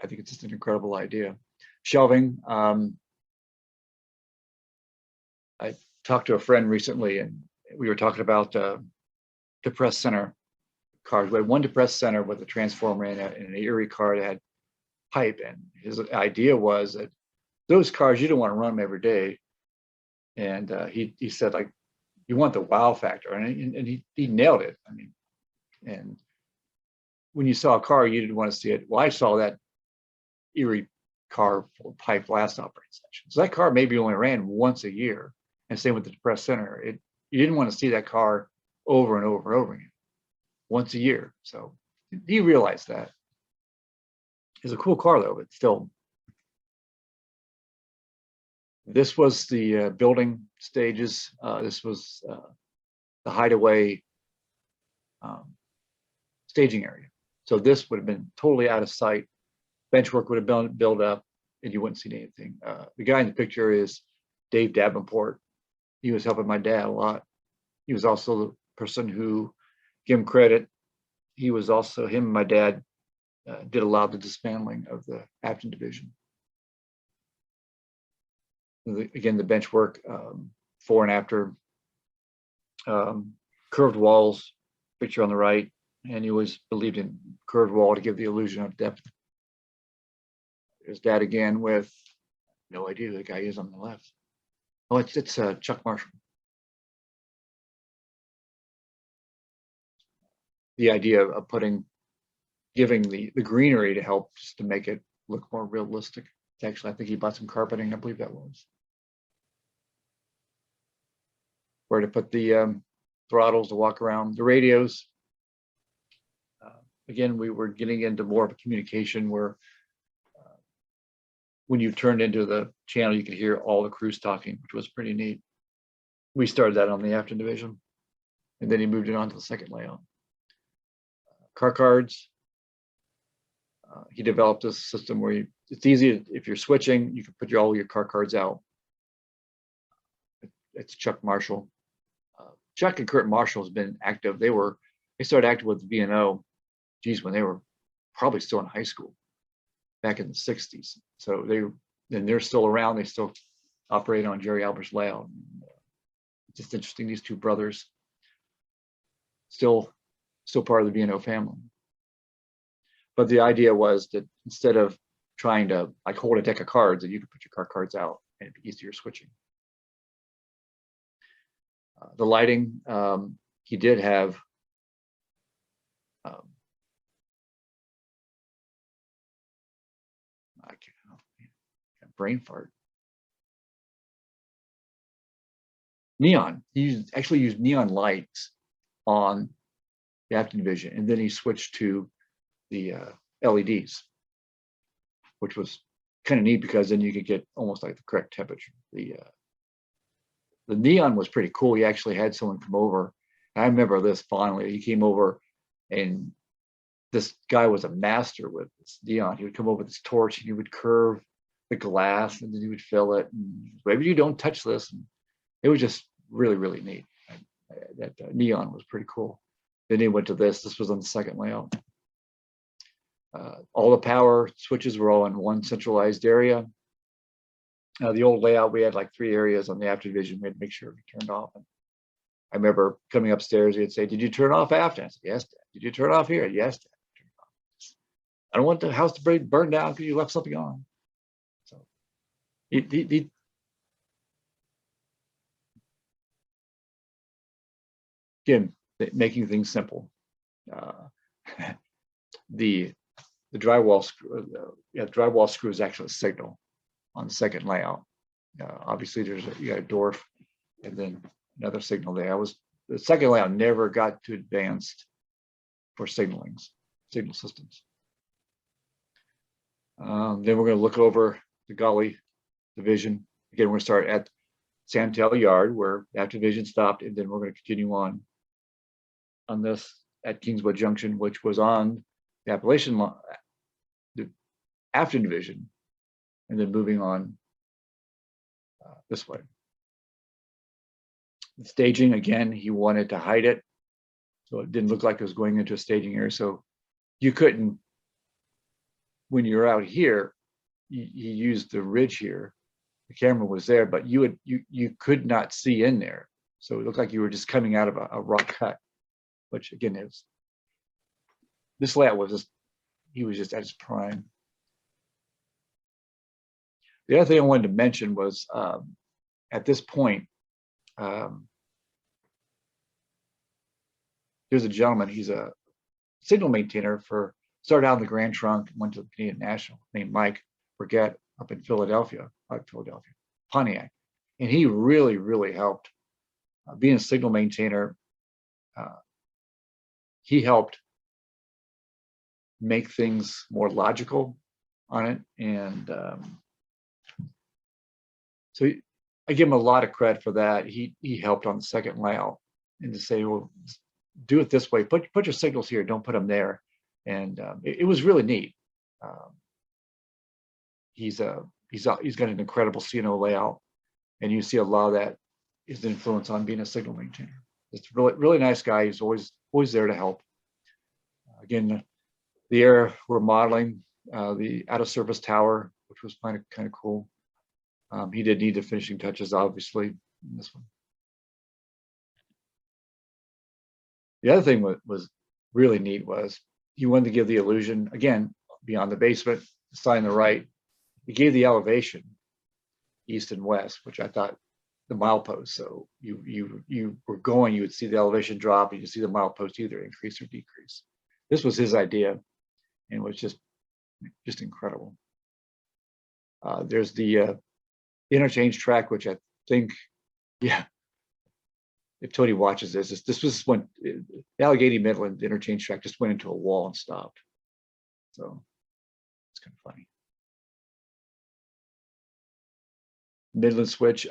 S3: I think it's just an incredible idea. Shelving. I talked to a friend recently, and we were talking about depressed center cars. We had one depressed center with a transformer in an Erie car that had pipe, and his idea was that those cars, you don't want to run them every day. And he said, like, you want the wow factor, and he nailed it. I mean, and when you saw a car, you didn't want to see it. Well, I saw that Erie car full of pipe last operating session. So that car maybe only ran once a year, and same with the depressed center. You didn't want to see that car over and over and over again, once a year. So he realized that. It's a cool car though, but still. This was the building stages. This was the hideaway staging area. So this would have been totally out of sight. Bench work would have been built up, and you wouldn't see anything. The guy in the picture is Dave Davenport. He was helping my dad a lot. He was also the person who, give him credit, he was also, him and my dad did a lot of the dismantling of the Afton division. Again, the bench work, fore and after, curved walls, picture on the right, and he always believed in curved wall to give the illusion of depth. There's Dad again with no idea who the guy is on the left. Oh, it's Chuck Marshall. The idea of giving the greenery to help just to make it look more realistic. Actually, I think he bought some carpeting. I believe that was where to put the throttles to walk around. The radios. Again, we were getting into more of a communication where when you turned into the channel, you could hear all the crews talking, which was pretty neat. We started that on the Afton division, and then he moved it on to the second layout. Car cards. He developed a system where it's easy if you're switching, you can put all your car cards out. It's Chuck Marshall. Chuck and Kurt Marshall has been active. They started active with the V&O, geez, when they were probably still in high school back in the 60s. So they're still around. They still operate on Jerry Albert's layout. It's just interesting, these two brothers still part of the V&O family. But the idea was that instead of trying to like hold a deck of cards, that you could put your car cards out and it'd be easier switching. The lighting, he did have I can't brain fart. Neon. He actually used neon lights on the Afton division, and then he switched to the LEDs, which was kind of neat because then you could get almost like the correct temperature. The neon was pretty cool. He actually had someone come over. I remember this fondly. He came over, and this guy was a master with this neon. He would come over with this torch, and he would curve the glass, and then he would fill it. And maybe you don't touch this. And it was just really, really neat. That neon was pretty cool. Then he went to this. This was on the second layout. All the power switches were all in one centralized area. The old layout, we had like 3 areas on the Afton division. We had to make sure we turned off. And I remember coming upstairs, he'd say, "Did you turn off Afton?" I said, "Yes, Dad." "Did you turn off here?" "Yes, Dad." "I don't want the house to burn down because you left something on." So again, making things simple. The drywall screw, the drywall screw is actually a signal on the second layout. Obviously, you got a door and then another signal there. The second layout never got too advanced for signal systems. Then we're going to look over the Gully division. Again, we're going to start at Santel Yard where that division stopped, and then we're going to continue on this at Kingswood Junction, which was on the Appalachian line, the Afton division, and then moving on this way. The staging, again, he wanted to hide it, so it didn't look like it was going into a staging area. So you couldn't, when you're out here, you used the ridge here. The camera was there, but you could not see in there. So it looked like you were just coming out of a rock cut, which again is, this layout was just, he was just at his prime. The other thing I wanted to mention was at this point, there's a gentleman, he's a signal maintainer for, started out in the Grand Trunk, went to the Canadian National, named Mike Burgett up in Philadelphia, Pontiac. And he really, really helped. Being a signal maintainer, he helped make things more logical on it. And so I give him a lot of credit for that. He helped on the second layout and to say, well, do it this way, put your signals here, don't put them there. And it was really neat. He's got an incredible CNO layout, and you see a lot of that is the influence on being a signal maintainer. It's really, really nice guy. He's always there to help. Again, the area we're modeling, the out of service tower, which was kind of cool. He did need the finishing touches, obviously, in this one. The other thing was really neat was he wanted to give the illusion, again, beyond the basement, the side on the right, he gave the elevation east and west, which I thought the milepost. So you were going, you would see the elevation drop, and you see the milepost either increase or decrease. This was his idea, and it was just incredible. There's the interchange track, which I think, yeah, if Tony watches this was when the Allegheny Midland interchange track just went into a wall and stopped. So it's kind of funny. Midland switch.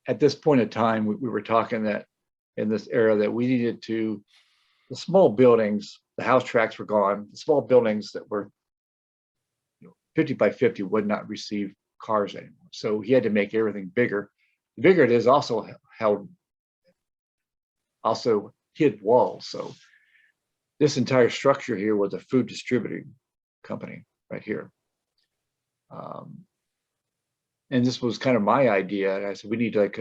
S3: At this point in time, we were talking that in this era that we needed to, the small buildings, the house tracks were gone. The small buildings that were 50 by 50 would not receive cars anymore. So he had to make everything bigger. The bigger it is also hid walls. So this entire structure here was a food distributing company right here. And this was kind of my idea. And I said, we need like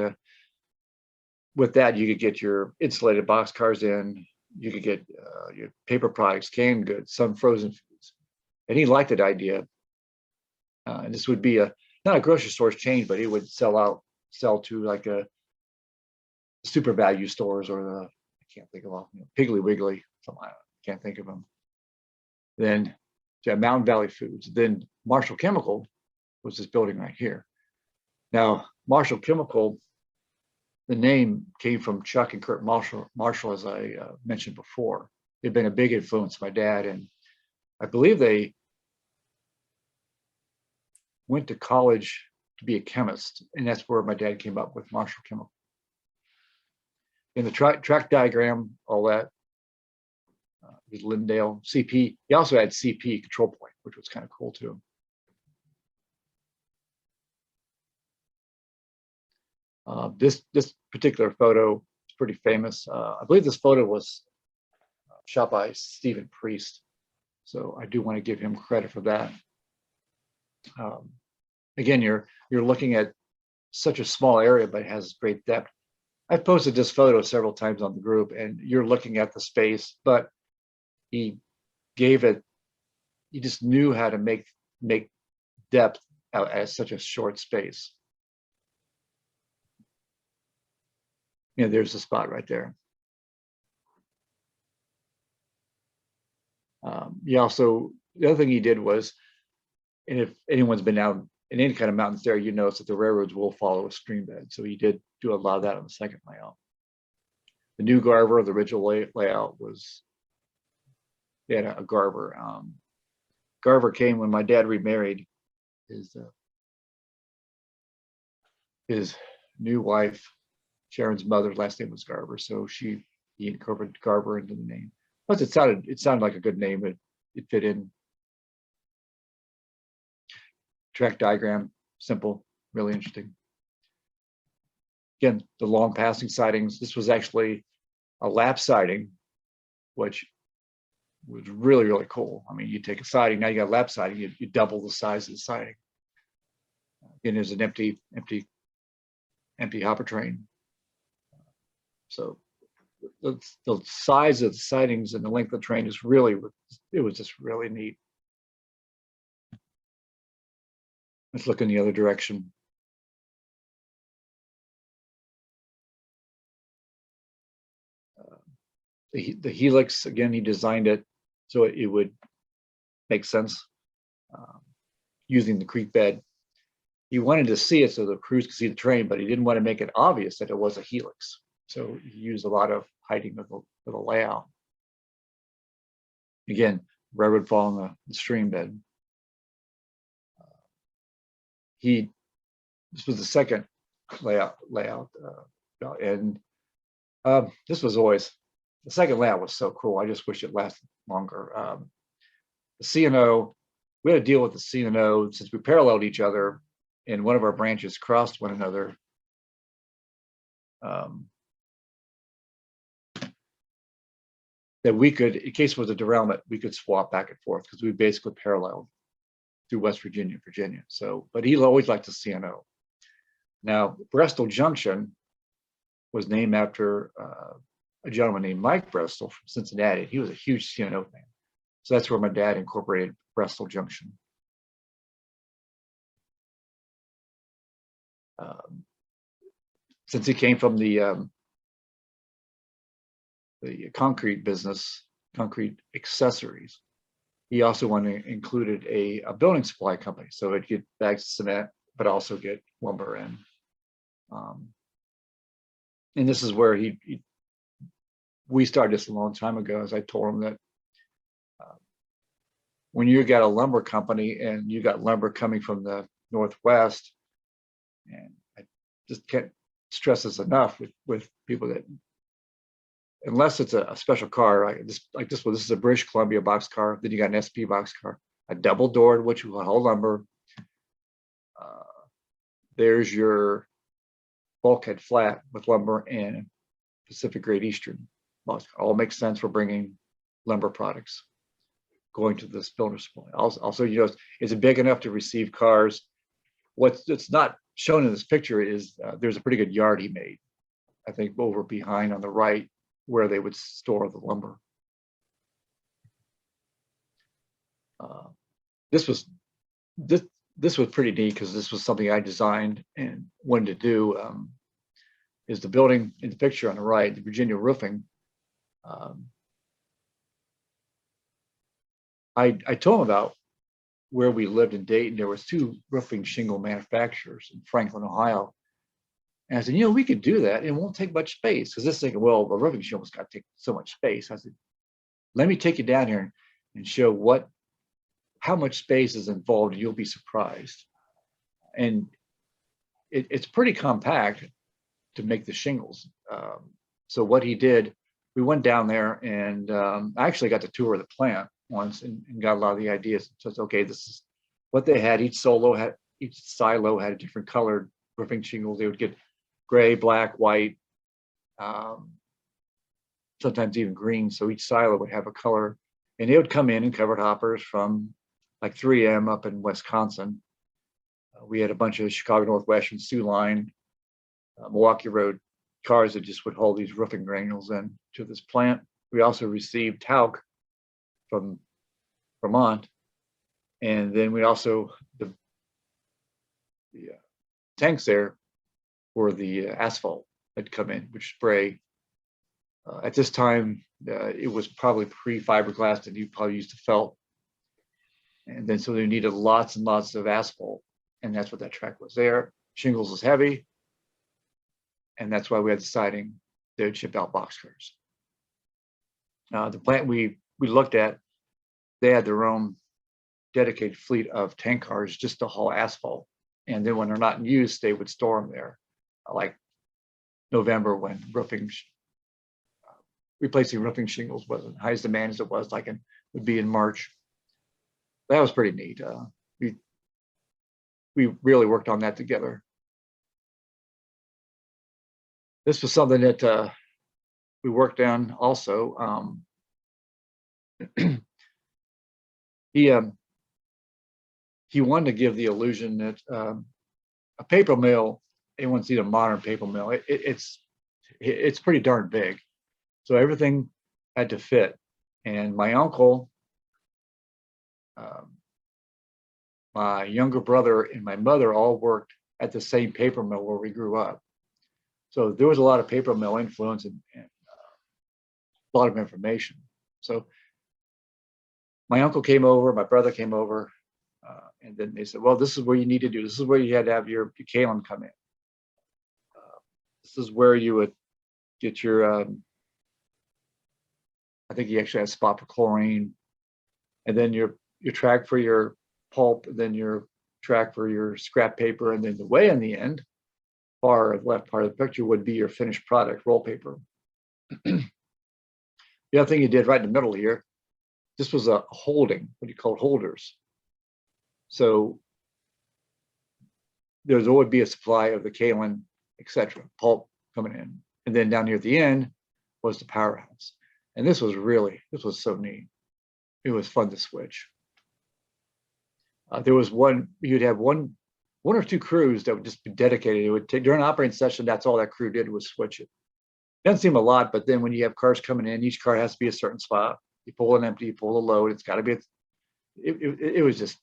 S3: with that, you could get your insulated box cars in, you could get your paper products, canned goods, some frozen foods. And he liked that idea. And this would be not a grocery store chain, but it would sell to like a super value stores or the, I can't think of all, Piggly Wiggly, something like that. Can't think of them. Then Mountain Valley Foods. Then Marshall Chemical was this building right here. Now, Marshall Chemical, the name came from Chuck and Kurt Marshall, as I mentioned before. They've been a big influence on my dad, and I believe they went to college to be a chemist, and that's where my dad came up with Marshall Chemical. In the track diagram, all that was Lindale, CP. He also had CP control point, which was kind of cool too. This particular photo is pretty famous. I believe this photo was shot by Stephen Priest, so I do want to give him credit for that. Again, you're looking at such a small area, but it has great depth. I've posted this photo several times on the group, and you're looking at the space, but he just knew how to make depth out at such a short space. There's the spot right there. The other thing he did was, and if anyone's been out in any kind of mountains there, you notice that the railroads will follow a stream bed. So he did do a lot of that on the second layout. The new Garver, the original layout was, they had a Garver. Garver came when my dad remarried his new wife. Sharon's mother's last name was Garver, so he incorporated Garver into the name. Plus, it sounded like a good name. It fit in. Track diagram, simple, really interesting. Again, the long passing sidings. This was actually a lap siding, which was really, really cool. I mean, you take a siding, now you got a lap siding, you double the size of the siding. Again, there's an empty hopper train. So the size of the sidings and the length of the train is really, it was just really neat. Let's look in the other direction. The helix, again, he designed it so it would make sense using the creek bed. He wanted to see it so the crews could see the train, but he didn't want to make it obvious that it was a helix. So he used a lot of hiding of the layout. Again, railroad following the stream bed. This was the second layout, and this was always, the second layout was so cool. I just wish it lasted longer. The C&O, we had to deal with the C&O since we paralleled each other and one of our branches crossed one another. That we could, in case it was a derailment, we could swap back and forth because we basically paralleled through West Virginia, So, but he always liked the C&O. Now, Bristol Junction was named after a gentleman named Mike Bristol from Cincinnati. He was a huge C&O fan. So that's where my dad incorporated Bristol Junction. Since he came from the concrete business, concrete accessories, he also included a building supply company. So it'd get bags of cement, but also get lumber in. And this is where we started this a long time ago, as I told him that when you got a lumber company and you got lumber coming from the Northwest, and I just can't stress this enough with people that, unless it's a special car, right? This is a British Columbia box car. Then you got an SP box car, a double doored, which will hold lumber. There's your bulkhead flat with lumber and Pacific Great Eastern box car. All makes sense for bringing lumber products going to this builder supply. Also, you know, is it big enough to receive cars? What's not shown in this picture is there's a pretty good yard he made, I think, over behind on the right, where they would store the lumber. This was pretty neat because this was something I designed and wanted to do. Is the building in the picture on the right, the Virginia Roofing. I told him about where we lived in Dayton. There was 2 roofing shingle manufacturers in Franklin, Ohio. And I said, you know, we could do that. It won't take much space. Because this thinking, well, a roofing shingle's got to take so much space. I said, let me take you down here and show how much space is involved, and you'll be surprised. And it's pretty compact to make the shingles. So what he did, we went down there, and I actually got to tour the plant once and got a lot of the ideas. So it's okay, this is what they had. Each silo had a different colored roofing shingles. They would get gray, black, white, sometimes even green. So each silo would have a color, and they would come in covered hoppers from like 3M up in Wisconsin. We had a bunch of Chicago Northwestern, Sioux Line, Milwaukee Road cars that just would hold these roofing granules in to this plant. We also received talc from Vermont, and then we also the tanks there for the asphalt that come in, which spray. At this time, it was probably pre-fiberglass, and you probably used to felt. And then so they needed lots and lots of asphalt, and that's what that track was there. Shingles was heavy, and that's why we had the siding. They would ship out boxcars. The plant we looked at, they had their own dedicated fleet of tank cars just to haul asphalt. And then when they're not in use, they would store them there, like November, when replacing roofing shingles wasn't high as demand as it was, would be in March. That was pretty neat. We really worked on that together. This was something that we worked on also. He wanted to give the illusion that a paper mill, anyone seen a modern paper mill, it's pretty darn big. So everything had to fit. And my uncle, my younger brother, and my mother all worked at the same paper mill where we grew up. So there was a lot of paper mill influence and a lot of information. So my uncle came over, my brother came over, and then they said, well, this is where you need to do. This is where you had to have your McClelland come in. This is where you would get your, I think you actually had a spot for chlorine, and then your track for your pulp, and then your track for your scrap paper, and then the way in the end, far left part of the picture, would be your finished product, roll paper. The other thing you did right in the middle here, this was a holding, what you call holders. So there's always be a supply of the kaolin, etc., pulp coming in. And then down here at the end was the powerhouse. And this was so neat. It was fun to switch. There was you'd have one or two crews that would just be dedicated. It would take, during an operating session, that's all that crew did was switch it. Doesn't seem a lot, but then when you have cars coming in, each car has to be a certain spot. You pull an empty, you pull a load. It's got to be. It was just,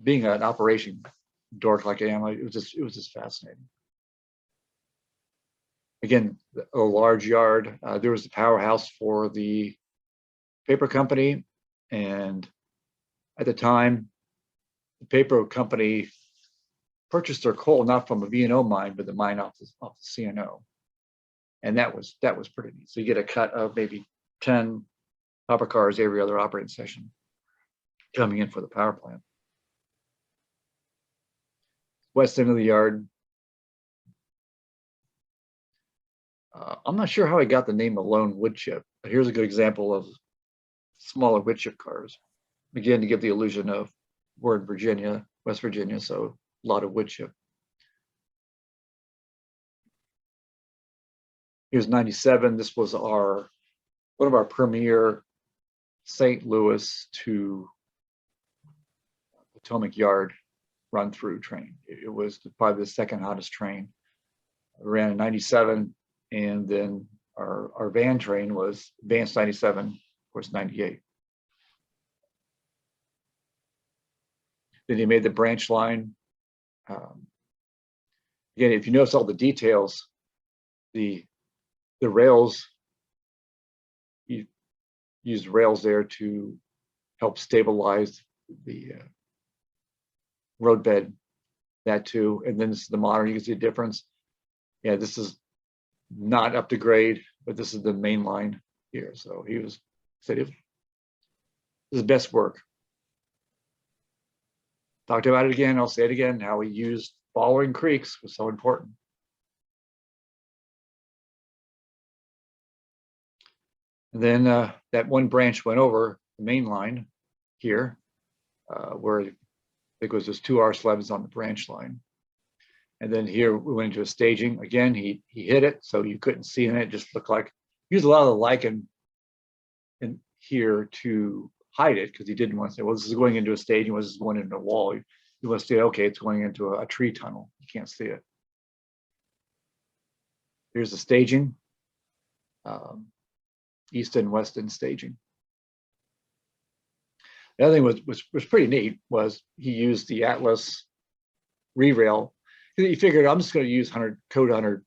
S3: being an operation dork like I am, it was just fascinating. Again, a large yard. There was the powerhouse for the paper company, and at the time, the paper company purchased their coal not from a V&O mine, but the mine off the CNO, and that was pretty neat. So you get a cut of maybe 10 hopper cars every other operating session coming in for the power plant. West end of the yard. I'm not sure how I got the name of lone wood chip, but here's a good example of smaller wood chip cars. Again, to give the illusion of we're in Virginia, West Virginia, so a lot of wood chip. Here's 97. This was one of our premier St. Louis to Potomac Yard run through train. It was probably the second hottest train. We ran in 97, and then our van train was advanced 97, of course 98. Then they made the branch line. Again, if you notice all the details, the rails, you used rails there to help stabilize the roadbed, that too. And then this is the modern, you can see a difference. Yeah, this is not up to grade, but this is the main line here. So he said this is best work. Talked about it again, I'll say it again, how he used following creeks was so important. And then that one branch went over the main line here, where it was just 2 R11s on the branch line. And then here we went into a staging. Again, he hit it, so you couldn't see in it. It just looked like, he used a lot of the lichen in here to hide it, because he didn't want to say, well, this is going into a staging, was this going into a wall? You want to say, okay, it's going into a tree tunnel. You can't see it. Here's the staging, east and west end staging. The other thing was pretty neat was he used the Atlas re-rail. He figured, I'm just going to use code 100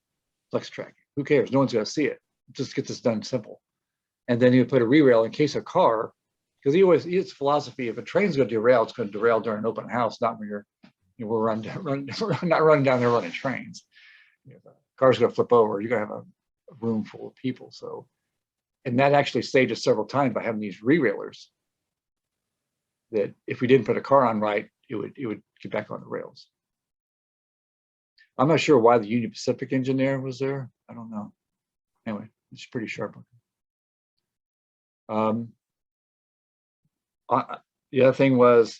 S3: flex track. Who cares? No one's going to see it. Just get this done simple. And then he would put a re-rail in case a car, because his philosophy, if a train's going to derail, it's going to derail during an open house, not when we're not running down there running trains. If a car's going to flip over, you're going to have a room full of people. So, and that actually saved us several times by having these re-railers, that if we didn't put a car on right, it would get back on the rails. I'm not sure why the Union Pacific engineer was there. I don't know. Anyway, it's pretty sharp looking. The other thing was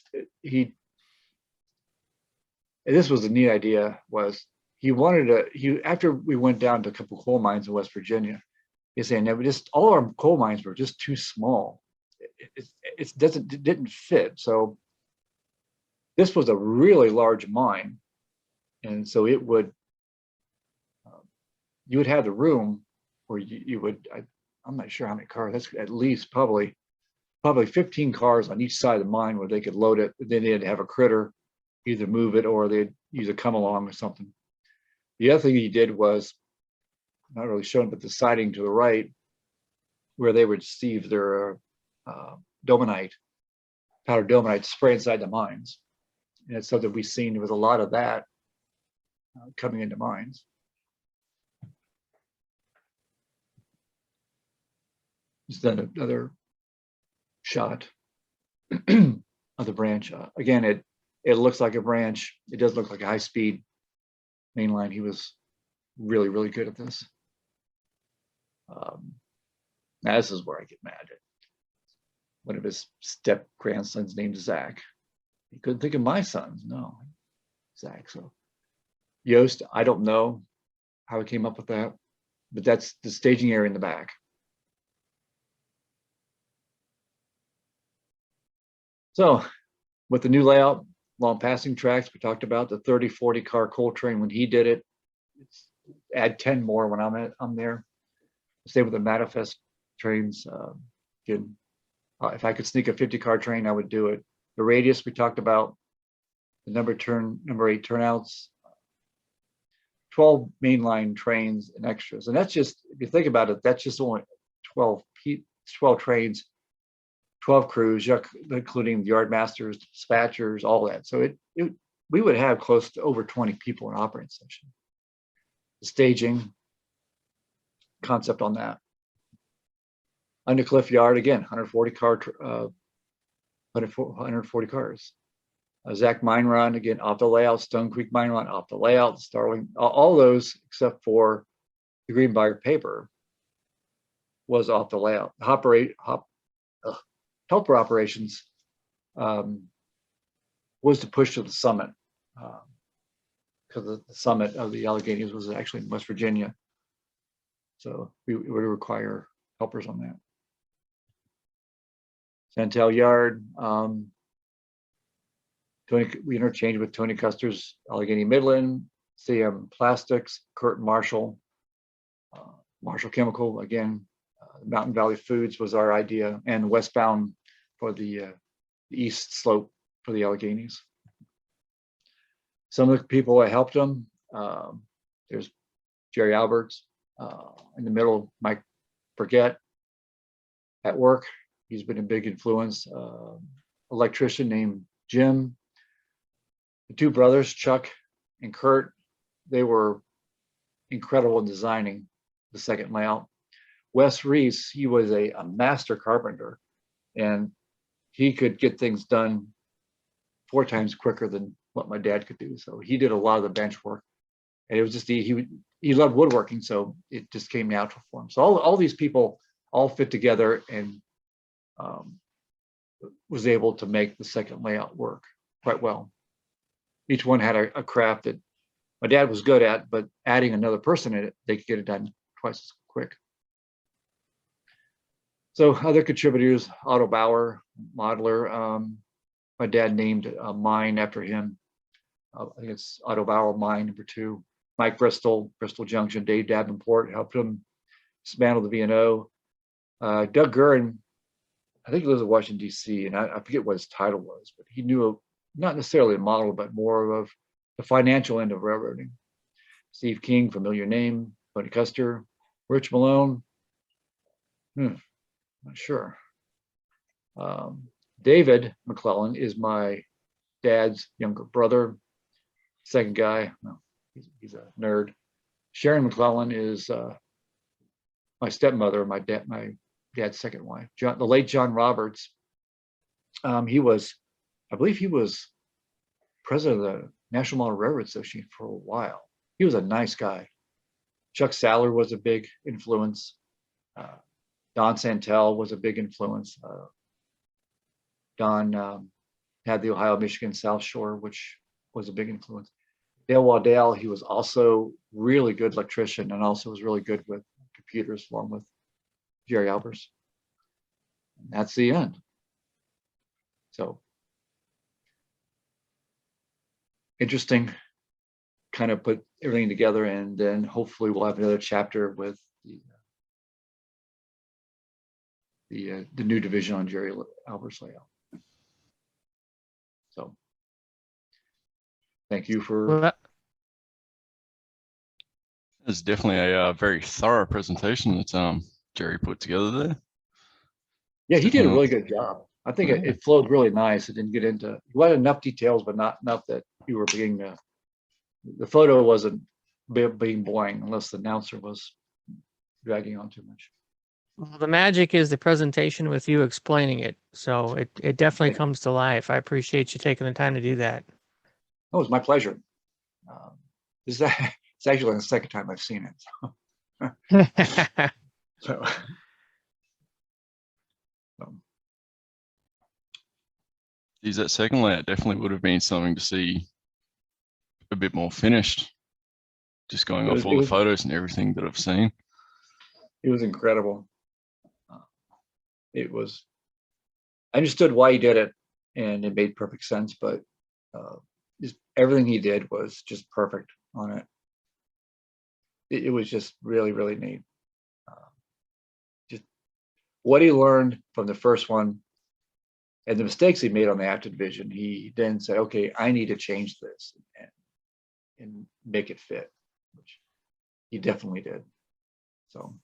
S3: this was a neat idea, was he wanted to, after we went down to a couple coal mines in West Virginia, he's saying, "No, all our coal mines were just too small. It didn't fit." So this was a really large mine. And so it would, you would have the room where you would, I'm not sure how many cars, that's at least probably 15 cars on each side of the mine where they could load it. Then they'd have a critter, either move it or they'd use a come along or something. The other thing he did was, not really shown, but the siding to the right, where they would receive their domonite, powdered domonite, spray inside the mines. And it's something we've seen. There was a lot of that coming into mines. Just then another shot of the branch. Again, it looks like a branch. It does look like a high-speed main line. He was really, really good at this. Now this is where I get mad at. One of his step grandsons named Zach. He couldn't think of my sons. No, Zach. So Yost, I don't know how he came up with that, but that's the staging area in the back. So with the new layout, long passing tracks, we talked about the 30, 40 car coal train. When he did it, add 10 more when I'm there. Stay with the manifest trains. Again, if I could sneak a 50 car train, I would do it. The radius we talked about, the number 8 turnouts, 12 mainline trains and extras. And that's just, if you think about it, that's just only 12 trains, 12 crews, including yard masters, dispatchers, all that. So we would have close to over 20 people in operating session. The staging concept on that. Undercliff Yard, again, 140 cars. Zach Mine Run, again, off the layout. Stone Creek Mine Run, off the layout. Starling, all those except for the Greenbrier paper was off the layout. Helper operations was to push to the summit, because the summit of the Alleghenies was actually in West Virginia. So we would require helpers on that. Santel Yard, we interchanged with Tony Custer's Allegheny Midland, CM Plastics, Kurt Marshall, Marshall Chemical, again, Mountain Valley Foods was our idea, and westbound for the east slope for the Alleghenies. Some of the people I helped them, there's Jerry Alberts, in the middle, Mike Burgett at work. He's been a big influence. Electrician named Jim. The two brothers, Chuck and Kurt, they were incredible in designing the second layout. Wes Reese, he was a master carpenter, and he could get things done 4 times quicker than what my dad could do. So he did a lot of the bench work, and it was just he loved woodworking, so it just came natural for him. So all these people all fit together and was able to make the second layout work quite well. Each one had a craft that my dad was good at, but adding another person in it, they could get it done twice as quick. So other contributors, Otto Bauer, modeler. My dad named a mine after him. I think it's Otto Bauer Mine number 2. Mike Bristol, Bristol Junction. Dave Davenport helped him dismantle the V&O. Doug Gurin, I think he lives in Washington, D.C., and I forget what his title was, but he knew not necessarily a model, but more of the financial end of railroading. Steve King, familiar name. Tony Custer. Rich Malone, not sure. David McClelland is my dad's younger brother. Second guy, well, he's a nerd. Sharon McClelland is my stepmother, my dad's second wife. The late John Roberts. He was, I believe he was president of the National Model Railroad Association for a while. He was a nice guy. Chuck Saller was a big influence. Don Santel was a big influence. Don had the Ohio, Michigan South Shore, which was a big influence. Dale Waddell, he was also really good electrician and also was really good with computers along with Jerry Albers. And that's the end. So interesting, kind of put everything together, and then hopefully we'll have another chapter with the new division on Jerry Albers' layout. So thank you for.
S1: It's definitely a very thorough presentation that Jerry put together there.
S3: Yeah, he did a really good job. I think
S1: Yeah.
S3: it flowed really nice. It didn't get into, you had enough details, but not enough that you were being, the photo wasn't being boring unless the announcer was dragging on too much.
S4: Well, the magic is the presentation with you explaining it. So it definitely comes to life. I appreciate you taking the time to do that.
S3: Oh, it was my pleasure. It's actually the second time I've seen it. So,
S1: Geez, that second layout definitely would have been something to see a bit more finished. Just going off all the photos and everything that I've seen.
S3: It was incredible. It was, I understood why he did it, and it made perfect sense, but just everything he did was just perfect on it. It was just really, really neat. Just what he learned from the first one and the mistakes he made on the after division, he then said, okay, I need to change this and make it fit, which he definitely did. So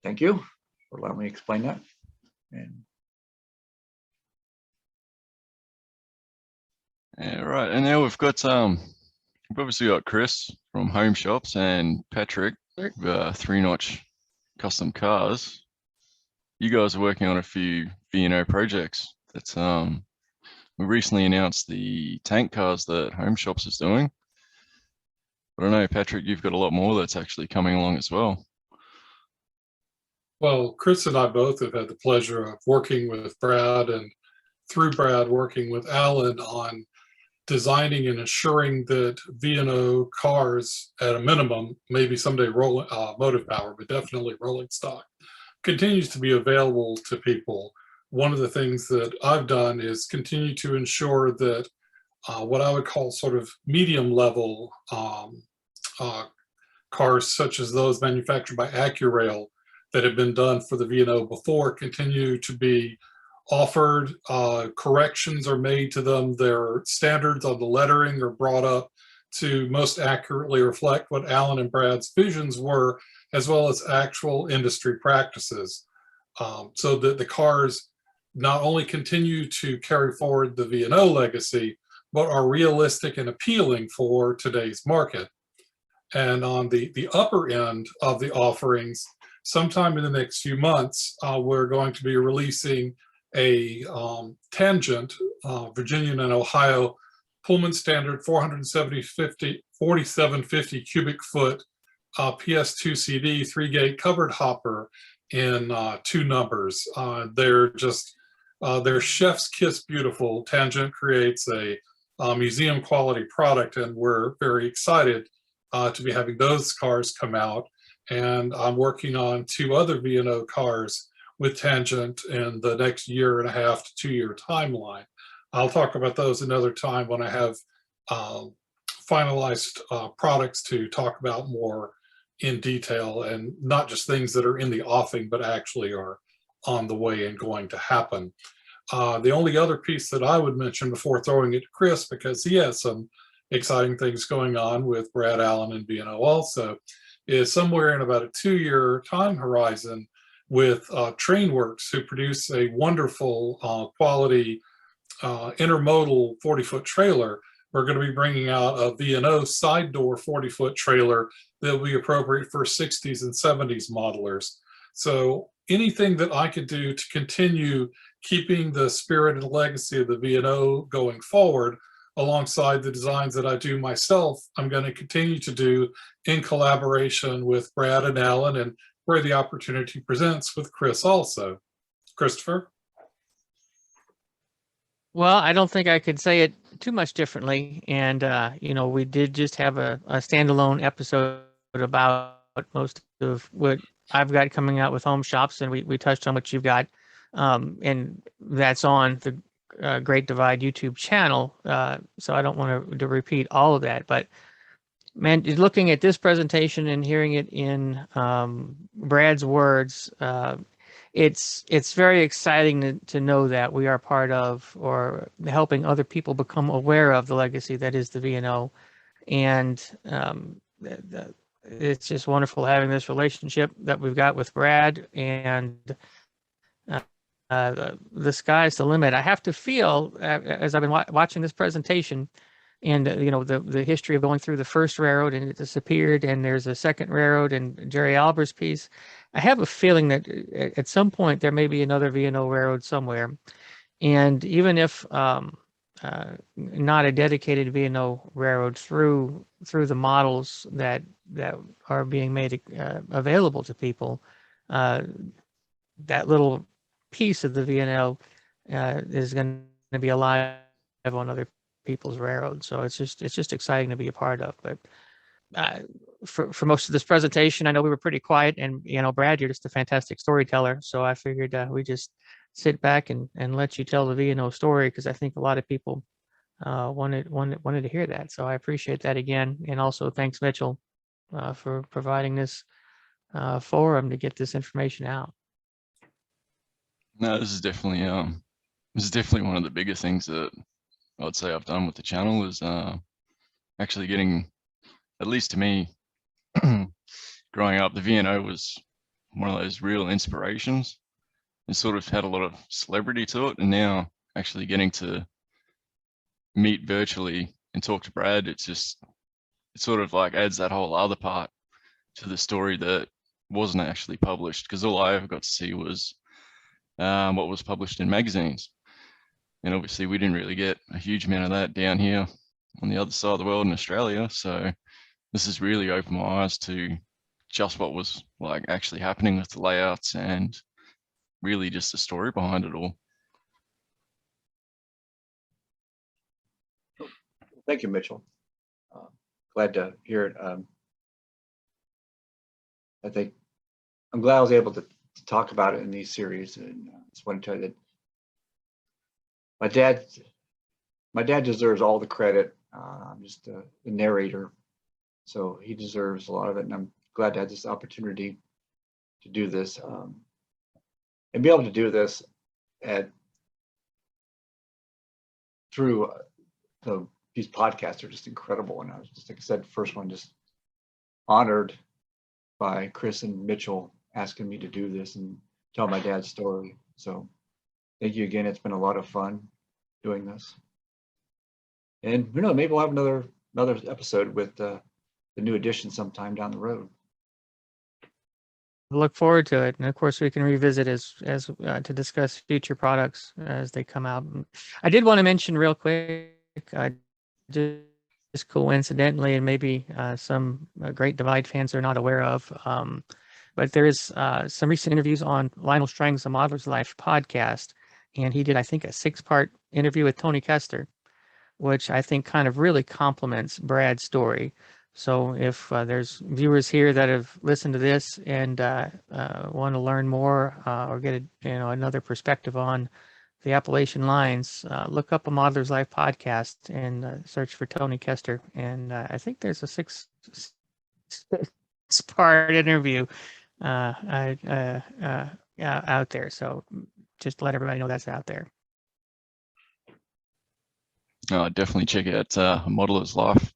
S3: thank you for letting me explain that. And
S1: yeah, right. And now we've got we've obviously got Chris from Home Shops and Patrick, 3-notch custom cars. You guys are working on a few V&O projects. That's we recently announced the tank cars that Home Shops is doing. But I know, Patrick, you've got a lot more that's actually coming along as well.
S2: Well, Chris and I both have had the pleasure of working with Brad, and through Brad working with Alan on designing and ensuring that V&O cars, at a minimum, maybe someday motive power, but definitely rolling stock, continues to be available to people. One of the things that I've done is continue to ensure that what I would call sort of medium level cars, such as those manufactured by AccuRail that have been done for the V&O before, continue to be offered. Corrections are made to them. Their standards on the lettering are brought up to most accurately reflect what Alan and Brad's visions were, as well as actual industry practices. So that the cars not only continue to carry forward the V&O legacy, but are realistic and appealing for today's market. And on the upper end of the offerings, sometime in the next few months, we're going to be releasing a Tangent, Virginia and Ohio Pullman standard 4750 cubic foot PS2 CD 3-gate covered hopper in 2 numbers. They're just, they're chef's kiss beautiful. Tangent creates a museum quality product, and we're very excited to be having those cars come out. And I'm working on 2 other V&O cars with Tangent in the next 1.5 to 2 year timeline. I'll talk about those another time when I have finalized products to talk about more in detail, and not just things that are in the offing, but actually are on the way and going to happen. The only other piece that I would mention before throwing it to Chris, because he has some exciting things going on with Brad Allen and V&O also, is somewhere in about a 2-year time horizon with Trainworks, who produce a wonderful quality intermodal 40-foot trailer. We're going to be bringing out a V&O side door 40-foot trailer that will be appropriate for 60s and 70s modelers. So anything that I could do to continue keeping the spirit and legacy of the V&O going forward, alongside the designs that I do myself, I'm going to continue to do in collaboration with Brad and Alan, and where the opportunity presents with Chris also. Christopher?
S4: Well, I don't think I could say it too much differently. And, you know, we did just have a standalone episode about most of what I've got coming out with home shops, and we touched on what you've got. And that's on the Great Divide YouTube channel. So I don't want to repeat all of that. But man, looking at this presentation and hearing it in Brad's words, it's very exciting to know that we are part of or helping other people become aware of the legacy that is the VNO. And it's just wonderful having this relationship that we've got with Brad, and the sky's the limit. I have to feel, as I've been watching this presentation, and you know, the history of going through the first railroad and it disappeared, and there's a second railroad and Jerry Albert's piece. I have a feeling that at some point there may be another VNO railroad somewhere, and even if not a dedicated VNO railroad, through the models that are being made available to people, that little piece of the VNO is going to be alive on other people's railroads. So it's just exciting to be a part of. But for most of this presentation, I know we were pretty quiet, and you know, Brad, you're just a fantastic storyteller. So I figured we just sit back and let you tell the VNO story, because I think a lot of people wanted to hear that. So I appreciate that again, and also thanks Mitchell for providing this forum to get this information out.
S1: No, this is definitely one of the biggest things that I'd say I've done with the channel, is actually getting, at least to me, growing up, the VNO was one of those real inspirations. It sort of had a lot of celebrity to it, and now actually getting to meet virtually and talk to Brad, it sort of like adds that whole other part to the story that wasn't actually published, because all I ever got to see was what was published in magazines. And obviously we didn't really get a huge amount of that down here on the other side of the world in Australia. So this has really opened my eyes to just what was like actually happening with the layouts, and really just the story behind it all.
S3: Thank you, Mitchell. Glad to hear it. I think I'm glad I was able to talk about it in these series, and just want to tell you that my dad deserves all the credit. I'm just the narrator, so he deserves a lot of it, and I'm glad to have this opportunity to do this, and be able to do this through these podcasts are just incredible. And I was just, like I said, first one, just honored by Chris and Mitchell asking me to do this and tell my dad's story. So thank you again. It's been a lot of fun doing this. And who knows, maybe we'll have another episode with the new edition sometime down the road.
S4: I look forward to it, and of course we can revisit as to discuss future products as they come out. I did want to mention real quick, just coincidentally, and maybe some Great Divide fans are not aware of, but there is some recent interviews on Lionel Strang's The Modeler's Life podcast, and he did, I think, a 6-part interview with Tony Kester, which I think kind of really complements Brad's story. So if there's viewers here that have listened to this and want to learn more or get another perspective on the Appalachian lines, look up A Modeler's Life podcast and search for Tony Kester. And I think there's a 6-part interview out there. So just to let everybody know that's out there.
S1: Definitely check out A Modeler's Life.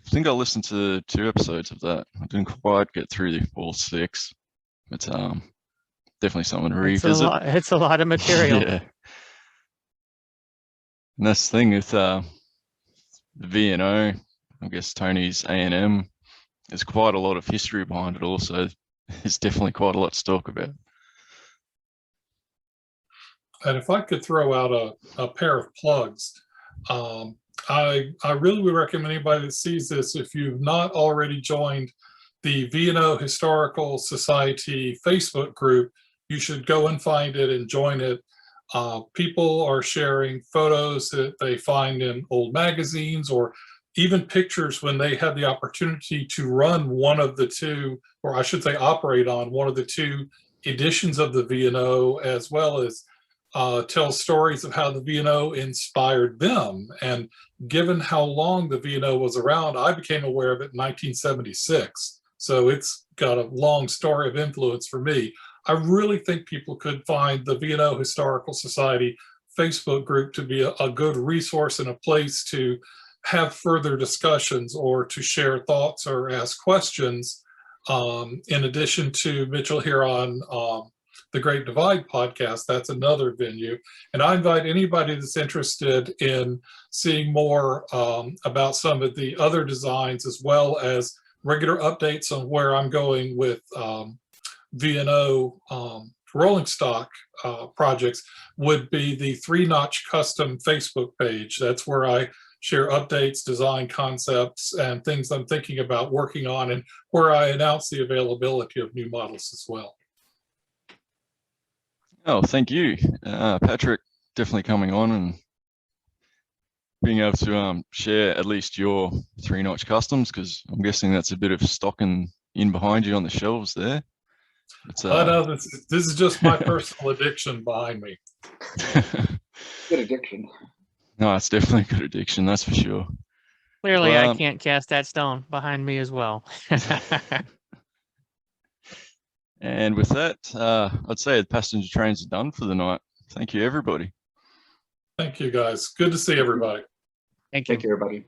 S1: I think I listened to 2 episodes of that. I didn't quite get through all 6, but definitely something to revisit.
S4: It's a lot of material.
S1: Yeah. And that's the thing with the VNO, I guess Tony's A&M, there's quite a lot of history behind it also. There's definitely quite a lot to talk about.
S2: And if I could throw out a pair of plugs, I really would recommend anybody that sees this, if you've not already joined the VNO Historical Society Facebook group, you should go and find it and join it. People are sharing photos that they find in old magazines, or even pictures when they had the opportunity to run one of the two, or I should say operate on one of the two editions of the V&O, as well as tell stories of how the V&O inspired them. And given how long the V&O was around, I became aware of it in 1976. So it's got a long story of influence for me. I really think people could find the V&O Historical Society Facebook group to be a good resource and a place to have further discussions or to share thoughts or ask questions. In addition to Mitchell here on the Great Divide podcast, that's another venue. And I invite anybody that's interested in seeing more about some of the other designs, as well as regular updates on where I'm going with V&O rolling stock projects, would be the 3-Notch Custom Facebook page. That's where I share updates, design concepts, and things I'm thinking about working on, and where I announce the availability of new models as well.
S1: Oh, thank you, Patrick. Definitely coming on and being able to share at least your 3-Notch Customs, because I'm guessing that's a bit of stock in behind you on the shelves there.
S2: I know this is just my personal addiction behind me.
S3: Good addiction.
S1: No, it's definitely a good addiction, that's for sure.
S4: Clearly,
S1: Well,
S4: I can't cast that stone behind me as well.
S1: And with that, I'd say the passenger trains are done for the night. Thank you, everybody.
S2: Thank you, guys. Good to see everybody.
S4: Thank you.
S3: Thank you, everybody.